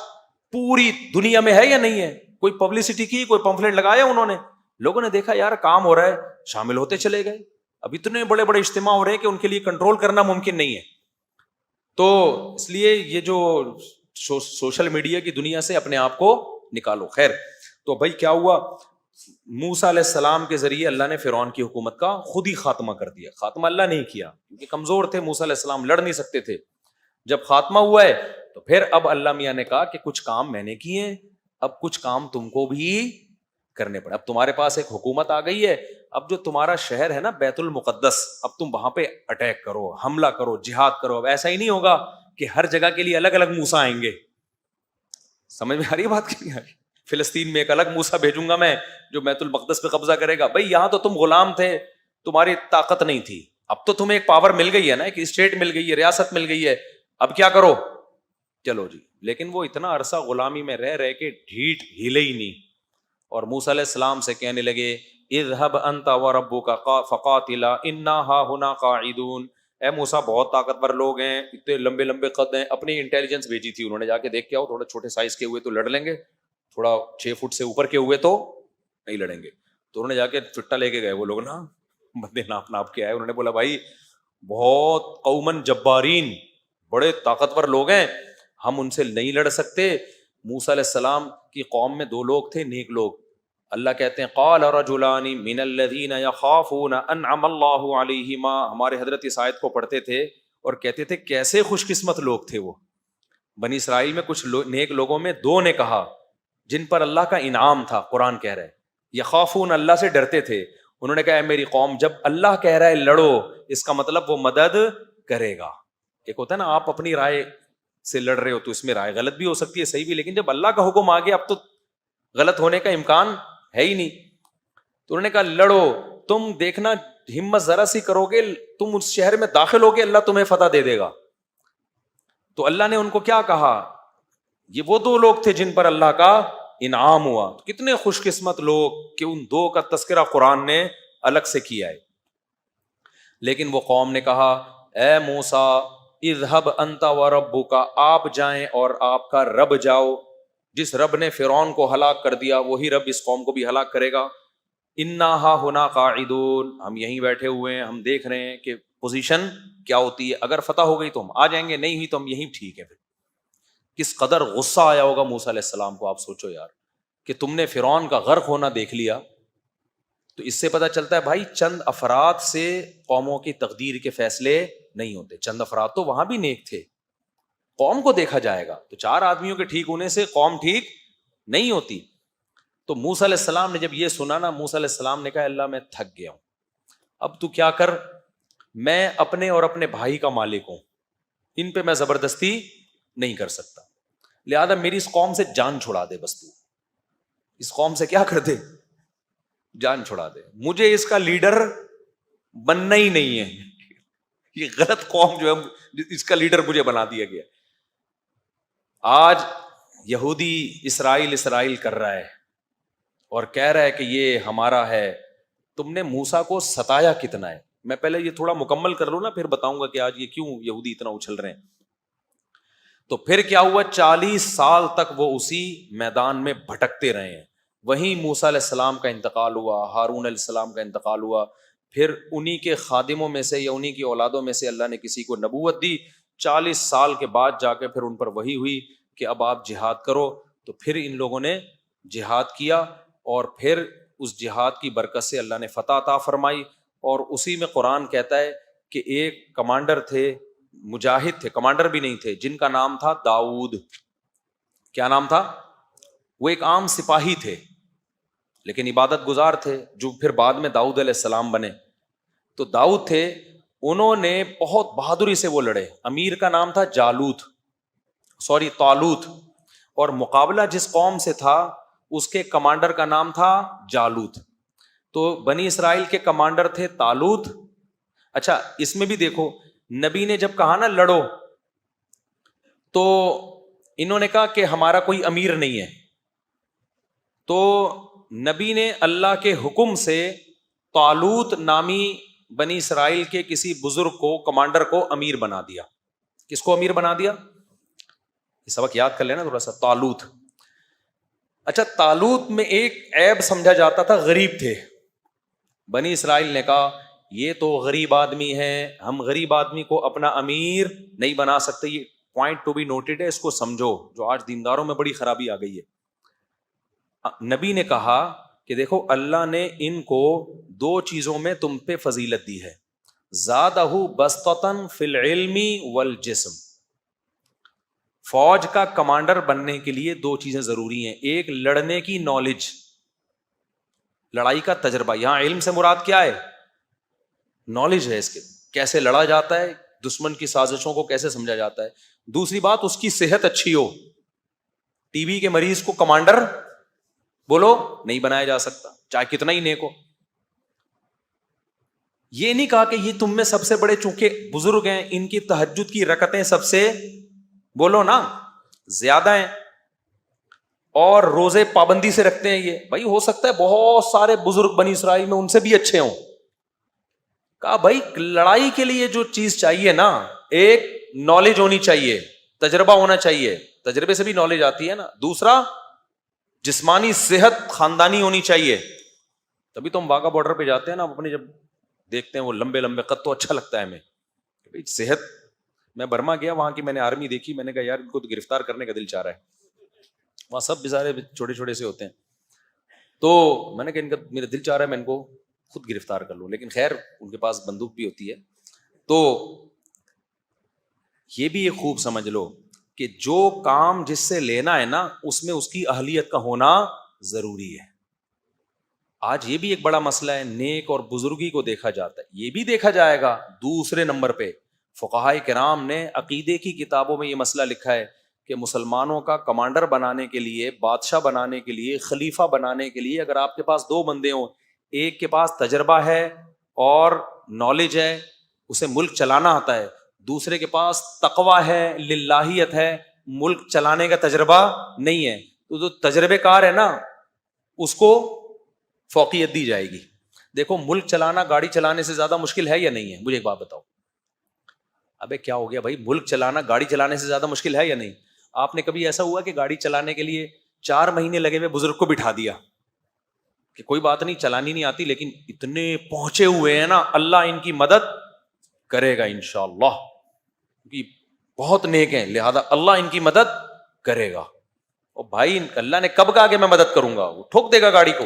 A: پوری دنیا میں ہے یا نہیں ہے؟ کوئی پبلسٹی کی، کوئی پمفلٹ لگایا انہوں نے، لوگوں نے دیکھا یار کام ہو رہا ہے، شامل ہوتے چلے گئے. اب اتنے بڑے بڑے اجتماع ہو رہے ہیں کہ ان کے لیے کنٹرول کرنا ممکن نہیں ہے. تو اس لیے یہ جو سوشل میڈیا کی دنیا سے اپنے آپ کو نکالو. خیر، تو بھائی کیا ہوا؟ موسیٰ علیہ السلام کے ذریعے اللہ نے فرعون کی حکومت کا خود ہی خاتمہ کر دیا. خاتمہ اللہ نہیں کیا کیونکہ کمزور تھے موسیٰ علیہ السلام، لڑ نہیں سکتے تھے. جب خاتمہ ہوا ہے تو پھر اب اللہ میاں نے کہا کہ کچھ کام میں نے کیے ہیں، اب کچھ کام تم کو بھی کرنے پڑے. اب تمہارے پاس ایک حکومت آ گئی ہے، اب جو تمہارا شہر ہے نا بیت المقدس، اب تم وہاں پہ اٹیک کرو، حملہ کرو، جہاد کرو. اب ایسا ہی نہیں ہوگا کہ ہر جگہ کے لیے الگ الگ موسیٰ آئیں گے. سمجھ میں آ رہی ہے بات کی؟ فلسطین میں ایک الگ موسیٰ بھیجوں گا میں جو بیت المقدس پہ قبضہ کرے گا. بھائی یہاں تو تم غلام تھے، تمہاری طاقت نہیں تھی، اب تو تمہیں ایک پاور مل گئی ہے نا، ایک اسٹیٹ مل گئی ہے، ریاست مل گئی ہے، اب کیا کرو؟ چلو جی. لیکن وہ اتنا عرصہ غلامی میں رہ کے ڈھیٹ ہلے ہی نہیں، اور موسیٰ علیہ السلام سے کہنے لگے اذهب انت وربك فقاتلا انا هاهنا قاعدون. اے موسیٰ بہت طاقتور لوگ ہیں، اتنے لمبے لمبے قد ہیں. اپنی انٹیلیجنس بھیجی تھی انہوں نے، جا کے دیکھ کے آؤ، تھوڑے چھوٹے سائز کے ہوئے تو لڑ لیں گے، تھوڑا 6 فٹ سے اوپر کے ہوئے تو نہیں لڑیں گے. تو انہوں نے جا کے چٹا لے کے گئے وہ لوگ نا، بندے ناپ ناپ کے آئے. انہوں نے بولا بھائی بہت قومن جبارین، بڑے طاقتور لوگ ہیں، ہم ان سے نہیں لڑ سکتے. موسیٰ علیہ السلام کی قوم میں 2 لوگ تھے نیک لوگ. اللہ کہتے ہیں قال رجلان من الذین یخافون انعم اللہ علیہما. ہمارے حضرت اس آیت کو پڑھتے تھے اور کہتے تھے کیسے خوش قسمت لوگ تھے وہ. بنی اسرائیل میں کچھ نیک لوگوں میں 2 نے کہا جن پر اللہ کا انعام تھا. قرآن کہہ رہا ہے یخافون، اللہ سے ڈرتے تھے. انہوں نے کہا اے میری قوم، جب اللہ کہہ رہا ہے لڑو، اس کا مطلب وہ مدد کرے گا. ایک ہوتا ہے نا آپ اپنی رائے سے لڑ رہے ہو تو اس میں رائے غلط بھی ہو سکتی ہے، صحیح بھی، لیکن جب اللہ کا حکم آ گیا اب تو غلط ہونے کا امکان ہے ہی نہیں. تو انہوں نے کہا لڑو، تم دیکھنا ہمت ذرا سی کرو گے، تم اس شہر میں داخل ہو کے اللہ تمہیں فتح دے دے گا. تو اللہ نے ان کو کیا کہا؟ یہ وہ 2 لوگ تھے جن پر اللہ کا انعام ہوا. کتنے خوش قسمت لوگ کہ ان 2 کا تذکرہ قرآن نے الگ سے کیا ہے. لیکن وہ قوم نے کہا اے موسیٰ اذهب انت وربک، آپ جائیں اور آپ کا رب جاؤ. جس رب نے فرعون کو ہلاک کر دیا وہی رب اس قوم کو بھی ہلاک کرے گا. انا ہاہنا قاعدون، ہم یہیں بیٹھے ہوئے ہیں، ہم دیکھ رہے ہیں کہ پوزیشن کیا ہوتی ہے. اگر فتح ہو گئی تو ہم آ جائیں گے، نہیں ہوئی تو ہم یہیں ٹھیک ہے. پھر کس قدر غصہ آیا ہوگا موسیٰ علیہ السلام کو. آپ سوچو یار کہ تم نے فرعون کا غرق ہونا دیکھ لیا. تو اس سے پتہ چلتا ہے بھائی چند افراد سے قوموں کی تقدیر کے فیصلے نہیں ہوتے. چند افراد تو وہاں بھی نیک تھے، قوم کو دیکھا جائے گا تو 4 آدمیوں کے ٹھیک ہونے سے قوم ٹھیک نہیں ہوتی. تو موسیٰ علیہ السلام نے جب یہ سنا نا، موسیٰ علیہ السلام نے کہا اللہ میں تھک گیا ہوں، اب تو کیا کر، میں اپنے اور اپنے بھائی کا مالک ہوں، ان پہ میں زبردستی نہیں کر سکتا، لہذا میری اس قوم سے جان چھڑا دے. بس تو اس قوم سے کیا کر دے، جان چھڑا دے. مجھے اس کا لیڈر بننا ہی نہیں ہے، یہ غلط قوم جو ہے اس کا لیڈر مجھے بنا دیا گیا. آج یہودی اسرائیل کر رہا ہے اور کہہ رہا ہے کہ یہ ہمارا ہے. تم نے موسیٰ کو ستایا کتنا ہے. میں پہلے یہ تھوڑا مکمل کر لوں نا، پھر بتاؤں گا کہ آج یہ کیوں یہودی اتنا اچھل رہے ہیں. تو پھر کیا ہوا، 40 سال تک وہ اسی میدان میں بھٹکتے رہے ہیں. وہیں موسیٰ علیہ السلام کا انتقال ہوا، ہارون علیہ السلام کا انتقال ہوا، پھر انہی کے خادموں میں سے یا انہی کی اولادوں میں سے اللہ نے کسی کو نبوت دی. 40 سال کے بعد جا کے پھر ان پر وحی ہوئی کہ اب آپ جہاد کرو. تو پھر ان لوگوں نے جہاد کیا اور پھر اس جہاد کی برکت سے اللہ نے فتح عطا فرمائی. اور اسی میں قرآن کہتا ہے کہ ایک کمانڈر تھے، مجاہد تھے، کمانڈر بھی نہیں تھے، جن کا نام تھا داؤد. کیا نام تھا؟ وہ ایک عام سپاہی تھے لیکن عبادت گزار تھے، جو پھر بعد میں داؤد علیہ السلام بنے. تو داؤد تھے، انہوں نے بہت بہادری سے وہ لڑے. امیر کا نام تھا طالوت، اور مقابلہ جس قوم سے تھا اس کے کمانڈر کا نام تھا جالوت. تو بنی اسرائیل کے کمانڈر تھے طالوت. اچھا اس میں بھی دیکھو، نبی نے جب کہا نا لڑو، تو انہوں نے کہا کہ ہمارا کوئی امیر نہیں ہے. تو نبی نے اللہ کے حکم سے طالوت نامی بنی اسرائیل کے کسی بزرگ کو، کمانڈر کو امیر بنا دیا. کس کو امیر بنا دیا؟ یہ سبق یاد کر لینا تھوڑا سا. طالوت. اچھا طالوت میں ایک عیب سمجھا جاتا تھا, غریب تھے. بنی اسرائیل نے کہا یہ تو غریب آدمی ہے, ہم غریب آدمی کو اپنا امیر نہیں بنا سکتے. یہ پوائنٹ ٹو بی نوٹڈ ہے, اس کو سمجھو, جو آج دینداروں میں بڑی خرابی آ گئی ہے. نبی نے کہا کہ دیکھو اللہ نے ان کو دو چیزوں میں تم پہ فضیلت دی ہے, زادہ بسطۃ فی العلم والجسم. فوج کا کمانڈر بننے کے لیے دو چیزیں ضروری ہیں, ایک لڑنے کی نالج, لڑائی کا تجربہ. یہاں علم سے مراد کیا ہے؟ نالج ہے اس کے, کیسے لڑا جاتا ہے, دشمن کی سازشوں کو کیسے سمجھا جاتا ہے. دوسری بات, اس کی صحت اچھی ہو. ٹی بی کے مریض کو کمانڈر بولو نہیں بنایا جا سکتا, چاہے کتنا ہی نیک ہو. یہ نہیں کہا کہ یہ تم میں سب سے بڑے چونکہ بزرگ ہیں, ان کی تہجد کی رکعتیں سب سے بولو نا زیادہ ہیں, اور روزے پابندی سے رکھتے ہیں. یہ بھائی ہو سکتا ہے بہت سارے بزرگ بنی اسرائیل میں ان سے بھی اچھے ہوں. کہا بھائی لڑائی کے لیے جو چیز چاہیے نا, ایک نالج ہونی چاہیے, تجربہ ہونا چاہیے, تجربے سے بھی نالج آتی ہے نا. دوسرا جسمانی صحت خاندانی ہونی چاہیے. تبھی تو ہم واگا بارڈر پہ جاتے ہیں نا, اپنے جب دیکھتے ہیں وہ لمبے لمبے قد, تو اچھا لگتا ہے ہمیں بھائی صحت. میں برما گیا, وہاں کی میں نے آرمی دیکھی, میں نے کہا یار ان کو تو گرفتار کرنے کا دل چاہ رہا ہے. وہاں سب بیچارے چھوٹے چھوٹے سے ہوتے ہیں, تو میں نے کہا ان کا میرا دل چاہ رہا ہے میں ان کو خود گرفتار کر لوں, لیکن خیر ان کے پاس بندوق بھی ہوتی ہے. تو یہ بھی ایک خوب سمجھ لو کہ جو کام جس سے لینا ہے نا, اس میں اس کی اہلیت کا ہونا ضروری ہے. آج یہ بھی ایک بڑا مسئلہ ہے, نیک اور بزرگی کو دیکھا جاتا ہے, یہ بھی دیکھا جائے گا. دوسرے نمبر پہ فقہائے کرام نے عقیدے کی کتابوں میں یہ مسئلہ لکھا ہے کہ مسلمانوں کا کمانڈر بنانے کے لیے, بادشاہ بنانے کے لیے, خلیفہ بنانے کے لیے, اگر آپ کے پاس دو بندے ہوں, ایک کے پاس تجربہ ہے اور نالج ہے, اسے ملک چلانا آتا ہے, دوسرے کے پاس تقویٰ ہے, للہیت ہے, ملک چلانے کا تجربہ نہیں ہے, تو جو تجربے کار ہے نا اس کو فوقیت دی جائے گی. دیکھو ملک چلانا گاڑی چلانے سے زیادہ مشکل ہے یا نہیں ہے؟ مجھے ایک بات بتاؤ. ابے کیا ہو گیا بھائی, ملک چلانا گاڑی چلانے سے زیادہ مشکل ہے یا نہیں؟ آپ نے کبھی ایسا ہوا کہ گاڑی چلانے کے لیے 4 مہینے لگے ہوئے بزرگ کو بٹھا دیا کہ کوئی بات نہیں چلانی نہیں آتی لیکن اتنے پہنچے ہوئے ہیں نا, اللہ ان کی مدد کرے گا انشاءاللہ, کیونکہ بہت نیک ہیں لہذا اللہ ان کی مدد کرے گا. اور بھائی اللہ نے کب کہا کہ میں مدد کروں گا؟ وہ ٹھوک دے گا گاڑی کو.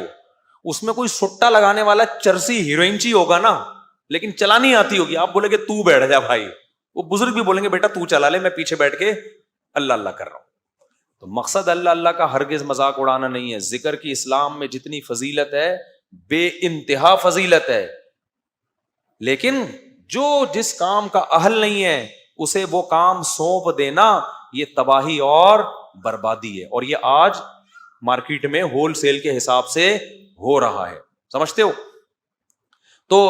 A: اس میں کوئی سٹا لگانے والا چرسی ہیروئنچی ہوگا نا, لیکن چلانی آتی ہوگی. آپ بولے کہ تو بیٹھ جا بھائی, وہ بزرگ بھی بولیں گے بیٹا تو چلا لے, میں پیچھے بیٹھ کے اللہ اللہ کر رہا ہوں. تو مقصد اللہ اللہ کا ہرگز مذاق اڑانا نہیں ہے. ذکر کی اسلام میں جتنی فضیلت ہے بے انتہا فضیلت ہے, لیکن جو جس کام کا اہل نہیں ہے اسے وہ کام سونپ دینا یہ تباہی اور بربادی ہے. اور یہ آج مارکیٹ میں ہول سیل کے حساب سے ہو رہا ہے, سمجھتے ہو. تو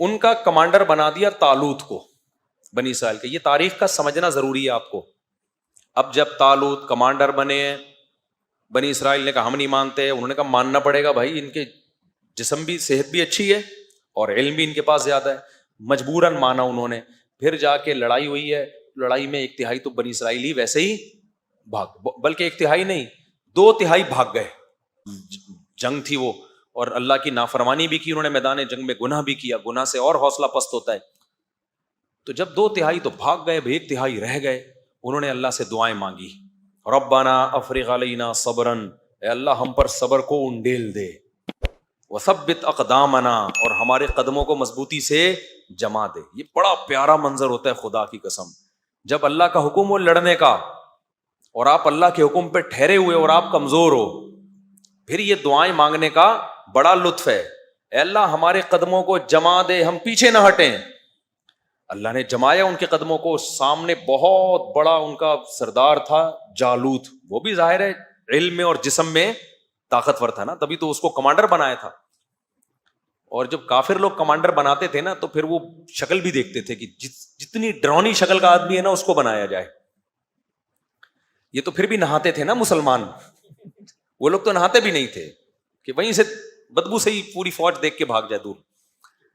A: ان کا کمانڈر بنا دیا طالوت کو بنی اسرائیل کے. یہ تاریخ کا سمجھنا ضروری ہے آپ کو. اب جب طالوت کمانڈر بنے ہیں, بنی اسرائیل نے کہا ہم نہیں مانتے, انہوں نے کہا ماننا پڑے گا بھائی, ان کے جسم بھی صحت بھی اچھی ہے اور علم بھی ان کے پاس زیادہ ہے. مجبوراً مانا انہوں نے. پھر جا کے لڑائی ہوئی ہے, لڑائی میں 1/3 تو بنی اسرائیلی ویسے ہی بھاگ, بلکہ 1/3 نہیں 2/3 بھاگ گئے. جنگ تھی وہ, اور اللہ کی نافرمانی بھی کی انہوں نے, میدان جنگ میں گناہ بھی کیا, گناہ سے اور حوصلہ پست ہوتا ہے. تو جب 2/3 تو بھاگ گئے, 1/3 رہ گئے, انہوں نے اللہ سے دعائیں مانگی, ربنا افرغ علینا صبرا, اے اللہ ہم پر صبر کو انڈیل دے, وثبت اقدامنا, اور ہمارے قدموں کو مضبوطی سے جما دے. یہ بڑا پیارا منظر ہوتا ہے خدا کی قسم, جب اللہ کا حکم ہو لڑنے کا اور آپ اللہ کے حکم پہ ٹھہرے ہوئے اور آپ کمزور ہو, پھر یہ دعائیں مانگنے کا بڑا لطف ہے. اے اللہ ہمارے قدموں کو جما دے, ہم پیچھے نہ ہٹیں. اللہ نے جمایا ان کے قدموں کو. سامنے بہت بڑا ان کا سردار تھا جالوت, وہ بھی ظاہر ہے علم میں اور جسم میں طاقتور تھا نا, تبھی تو اس کو کمانڈر بنایا تھا. اور جب کافر لوگ کمانڈر بناتے تھے نا تو پھر وہ شکل بھی دیکھتے تھے کہ جتنی ڈرونی شکل کا آدمی ہے نا اس کو بنایا جائے. یہ تو پھر بھی نہاتے تھے نا مسلمان, وہ لوگ تو نہاتے بھی نہیں تھے کہ وہیں سے بدبو سے ہی پوری فوج دیکھ کے بھاگ جائے دور.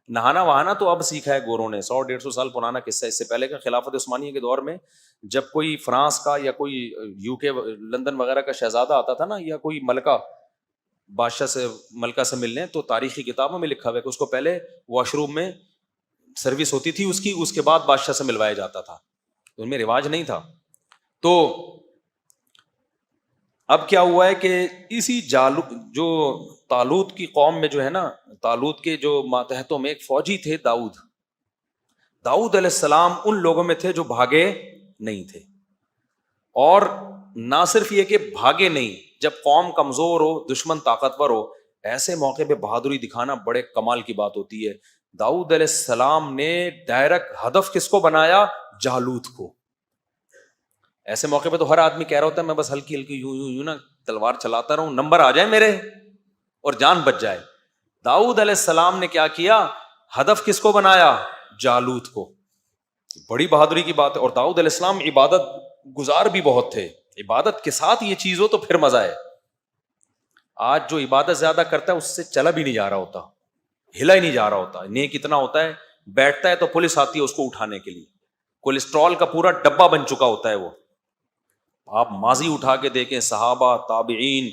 A: نہانا وہانا تو اب سیکھا ہے گوروں نے، 100-150 سال پرانا قصہ. اس سے پہلے کا خلافت عثمانیہ کے دور میں جب کوئی فرانس کا یا کوئی یو کے لندن وغیرہ کا شہزادہ آتا تھا نا، یا کوئی ملکہ بادشاہ سے ملکہ سے ملنے، تو تاریخی کتابوں میں لکھا ہوا ہے کہ اس کو پہلے واش روم میں سروس ہوتی تھی اس کی، اس کے بعد بادشاہ سے ملوایا جاتا تھا. ان میں رواج نہیں تھا. تو اب کیا ہوا ہے کہ اسی جو طالوت کی قوم میں جو ہے نا، طالوت کے جو ماتحتوں میں ایک فوجی تھے داؤد علیہ السلام ان لوگوں میں تھے جو بھاگے نہیں تھے. اور نہ صرف یہ کہ بھاگے نہیں، جب قوم کمزور ہو، دشمن طاقتور ہو، ایسے موقع پہ بہادری دکھانا بڑے کمال کی بات ہوتی ہے. داؤد علیہ السلام نے ڈائریکٹ ہدف کس کو بنایا؟ جالوت کو. ایسے موقع پہ تو ہر آدمی کہہ رہا ہوتا ہے میں بس ہلکی ہلکی یوں نا تلوار چلاتا رہوں، نمبر آ جائے میرے اور جان بچ جائے. داؤد علیہ السلام نے کیا کیا؟ ہدف کس کو بنایا؟ جالوت کو. بڑی بہادری کی بات ہے. اور داؤد علیہ السلام عبادت گزار بھی بہت تھے. عبادت کے ساتھ یہ چیز ہو تو پھر مزہ ہے. آج جو عبادت زیادہ کرتا ہے اس سے چلا بھی نہیں جا رہا ہوتا، ہلا ہی نہیں جا رہا ہوتا. نیک اتنا ہوتا ہے، بیٹھتا ہے تو پولیس آتی ہے اس کو اٹھانے کے لیے. کولیسٹرول کا پورا ڈبہ بن چکا ہوتا ہے وہ. آپ ماضی اٹھا کے دیکھیں، صحابہ، تابعین.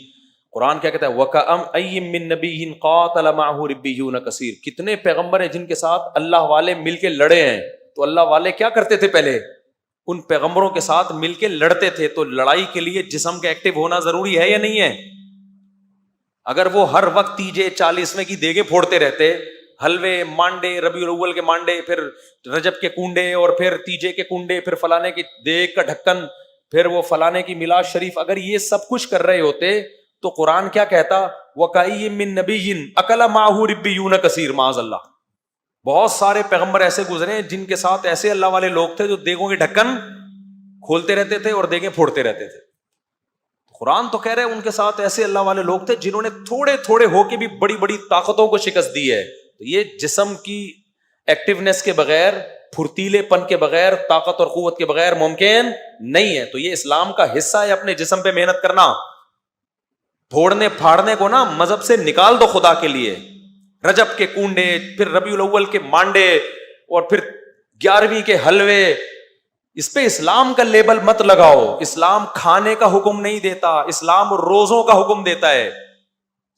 A: قرآن کیا کہتا ہے؟ وَكَأَمْ أَيٍّ مِّن نَبِيٍّ قَاتَلَ مَعَهُ رِبِّيُّونَ كَثِيرٌ. کتنے پیغمبر ہیں جن کے ساتھ اللہ والے مل کے لڑے ہیں. تو اللہ والے کیا کرتے تھے؟ پہلے ان پیغمبروں کے ساتھ مل کے لڑتے تھے. تو لڑائی کے لیے جسم کا ایکٹیو ہونا ضروری ہے یا نہیں ہے؟ اگر وہ ہر وقت تیجے 40ویں کی دیگیں پھوڑتے رہتے، حلوے، مانڈے، ربیع الاول کے مانڈے، پھر رجب کے کنڈے، اور پھر تیجے کے کنڈے، پھر فلانے کی دیگ کا ڈھکن، پھر وہ فلانے کی میلاد شریف، اگر یہ سب کچھ کر رہے ہوتے تو قرآن کیا کہتا؟ وَكَأَيٍّ مِّن نَبِيٍّ أَكَلَ مَعَهُ رِبِّيُّونَ كَثِيرٌ. معاذ اللہ. بہت سارے پیغمبر ایسے گزرے ہیں جن کے ساتھ ایسے اللہ والے لوگ تھے جو دیگوں کے ڈھکن کھولتے رہتے تھے اور دیگیں پھوڑتے رہتے تھے. قرآن تو کہہ رہے ہیں ان کے ساتھ ایسے اللہ والے لوگ تھے جنہوں نے تھوڑے تھوڑے ہو کے بھی بڑی بڑی طاقتوں کو شکست دی ہے. تو یہ جسم کی ایکٹیونیس کے بغیر، پھرتیلے پن کے بغیر، طاقت اور قوت کے بغیر ممکن نہیں ہے. تو یہ اسلام کا حصہ ہے اپنے جسم پہ محنت کرنا. پھوڑنے پھاڑنے کو نا مذہب سے نکال دو خدا کے لیے. رجب کے کنڈے، پھر ربیع الاول کے مانڈے، اور پھر 11ویں کے حلوے، اس پہ اسلام کا لیبل مت لگاؤ. اسلام کھانے کا حکم نہیں دیتا، اسلام روزوں کا حکم دیتا ہے.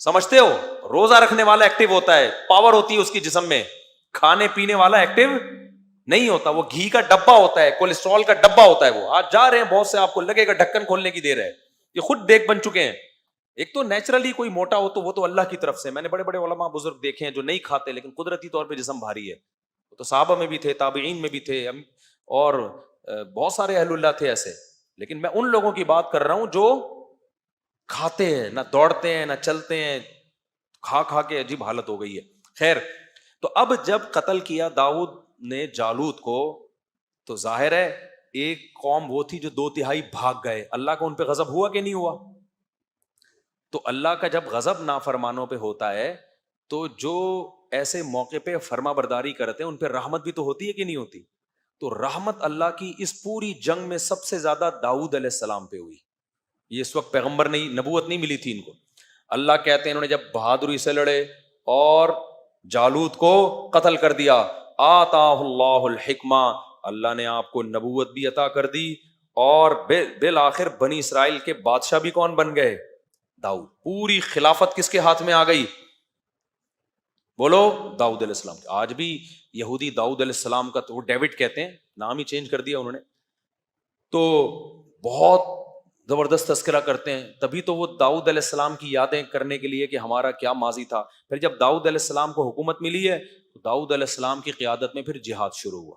A: سمجھتے ہو؟ روزہ رکھنے والا ایکٹیو ہوتا ہے، پاور ہوتی ہے اس کی جسم میں. کھانے پینے والا ایکٹیو نہیں ہوتا. وہ گھی کا ڈبہ ہوتا ہے، کولیسٹرول کا ڈبہ ہوتا ہے. وہ آج جا رہے ہیں بہت سے، آپ کو لگے گا ڈھکن کھولنے کی دیر ہے. یہ خود دیکھ بن چکے ہیں. ایک تو نیچرلی کوئی موٹا ہو تو وہ تو اللہ کی طرف سے. میں نے بڑے بڑے علماء بزرگ دیکھے ہیں جو نہیں کھاتے لیکن قدرتی طور پہ جسم بھاری ہے. تو صحابہ میں بھی تھے، تابعین میں بھی تھے، اور بہت سارے اہل اللہ تھے ایسے. لیکن میں ان لوگوں کی بات کر رہا ہوں جو کھاتے ہیں، نہ دوڑتے ہیں نہ چلتے ہیں، کھا کھا کے عجیب حالت ہو گئی ہے. خیر، تو اب جب قتل کیا داؤد نے جالوت کو، تو ظاہر ہے ایک قوم وہ تھی جو 2/3 بھاگ گئے. اللہ کا ان پہ غضب ہوا کہ نہیں ہوا؟ تو اللہ کا جب غضب نافرمانوں پہ ہوتا ہے تو جو ایسے موقع پہ فرما برداری کرتے ہیں ان پہ رحمت بھی تو ہوتی ہے کہ نہیں ہوتی؟ تو رحمت اللہ کی اس پوری جنگ میں سب سے زیادہ داؤد علیہ السلام پہ ہوئی. یہ اس وقت پیغمبر نہیں، نبوت نہیں ملی تھی ان کو. اللہ کہتے ہیں انہوں نے جب بہادری سے لڑے اور جالوت کو قتل کر دیا. آتاہ اللہ الحکمہ، اللہ نے آپ کو نبوت بھی عطا کر دی. اور بالآخر بنی اسرائیل کے بادشاہ بھی کون بن گئے؟ داؤد. پوری خلافت کس کے ہاتھ میں آ گئی؟ بولو، داؤد علیہ السلام. آج بھی یہودی داؤد علیہ السلام کا، تو وہ ڈیوڈ کہتے ہیں، نام ہی چینج کر دیا انہوں نے، تو بہت زبردست تذکرہ کرتے ہیں. تبھی تو وہ داؤد علیہ السلام کی یادیں کرنے کے لیے کہ ہمارا کیا ماضی تھا. پھر جب داؤد علیہ السلام کو حکومت ملی ہے تو داؤد علیہ السلام کی قیادت میں پھر جہاد شروع ہوا.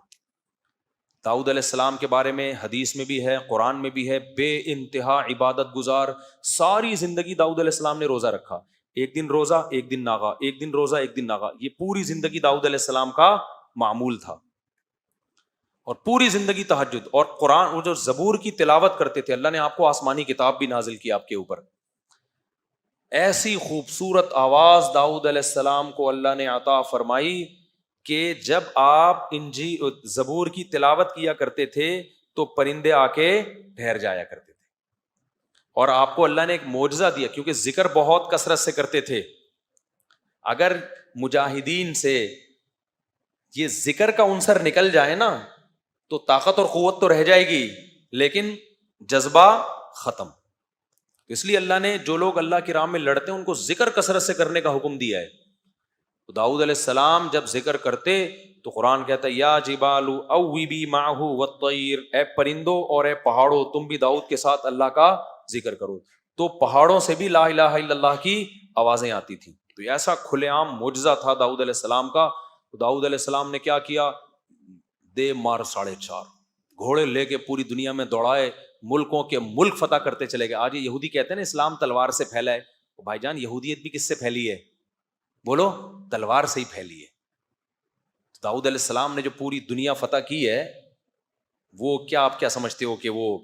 A: داؤد علیہ السلام کے بارے میں حدیث میں بھی ہے، قرآن میں بھی ہے، بے انتہا عبادت گزار. ساری زندگی داؤد علیہ السلام نے روزہ رکھا. ایک دن روزہ، ایک دن ناغا، ایک دن روزہ، ایک دن ناغا. یہ پوری زندگی داؤد علیہ السلام کا معمول تھا. اور پوری زندگی تہجد. اور قرآن، وہ جو زبور کی تلاوت کرتے تھے، اللہ نے آپ کو آسمانی کتاب بھی نازل کی آپ کے اوپر. ایسی خوبصورت آواز داؤد علیہ السلام کو اللہ نے عطا فرمائی کہ جب آپ زبور کی تلاوت کیا کرتے تھے تو پرندے آ کے ٹھہر جایا کرتے تھے. اور آپ کو اللہ نے ایک معجزہ دیا، کیونکہ ذکر بہت کثرت سے کرتے تھے. اگر مجاہدین سے یہ ذکر کا عنصر نکل جائے نا تو طاقت اور قوت تو رہ جائے گی لیکن جذبہ ختم. اس لیے اللہ نے جو لوگ اللہ کی راہ میں لڑتے ہیں ان کو ذکر کثرت سے کرنے کا حکم دیا ہے. تو داؤد علیہ السلام جب ذکر کرتے تو قرآن کہتا ہے یا جبال اوبی معہ والطیر، اے پرندوں اور اے پہاڑوں تم بھی داؤد کے ساتھ اللہ کا ذکر کرو. تو پہاڑوں سے بھی لا الہ الا اللہ کی آوازیں آتی تھیں. تو ایسا کھلے عام معجزہ تھا داؤد علیہ السلام کا. تو داؤد علیہ السلام نے کیا کیا؟ دے مار 4.5 گھوڑے لے کے پوری دنیا میں دوڑائے، ملکوں کے ملک فتح کرتے چلے گئے. آج یہ یہودی کہتے ہیں نا اسلام تلوار سے پھیلا ہے. بھائی جان یہودیت بھی کس سے پھیلی ہے؟ بولو، تلوار سے ہی پھیلی ہے. داؤد علیہ السلام نے جو پوری دنیا فتح کی ہے وہ کیا آپ کیا سمجھتے ہو کہ وہ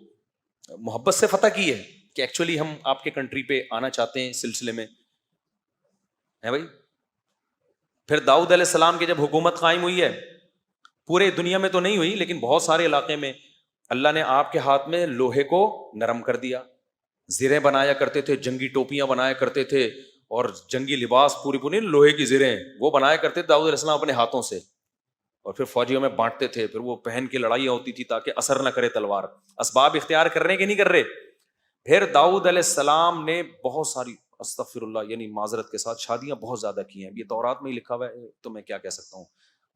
A: محبت سے فتح کی ہے کہ ایکچولی ہم آپ کے کنٹری پہ آنا چاہتے ہیں سلسلے میں ہے بھائی؟ پھر داؤد علیہ السلام کی جب حکومت قائم ہوئی ہے، پورے دنیا میں تو نہیں ہوئی لیکن بہت سارے علاقے میں اللہ نے آپ کے ہاتھ میں لوہے کو نرم کر دیا. زریں بنایا کرتے تھے، جنگی ٹوپیاں بنایا کرتے تھے اور جنگی لباس پوری لوہے کی زریں وہ بنایا کرتے تھے داؤد علیہ السلام اپنے ہاتھوں سے، اور پھر فوجیوں میں بانٹتے تھے. پھر وہ پہن کے لڑائیاں ہوتی تھی تاکہ اثر نہ کرے تلوار. اسباب اختیار کر رہے کہ نہیں کر رہے؟ پھر داؤد علیہ السلام نے بہت ساری استغفر اللہ یعنی معذرت کے ساتھ شادیاں بہت زیادہ کی ہیں. یہ تورات میں ہی لکھا ہوا ہے تو میں کیا کہہ سکتا ہوں.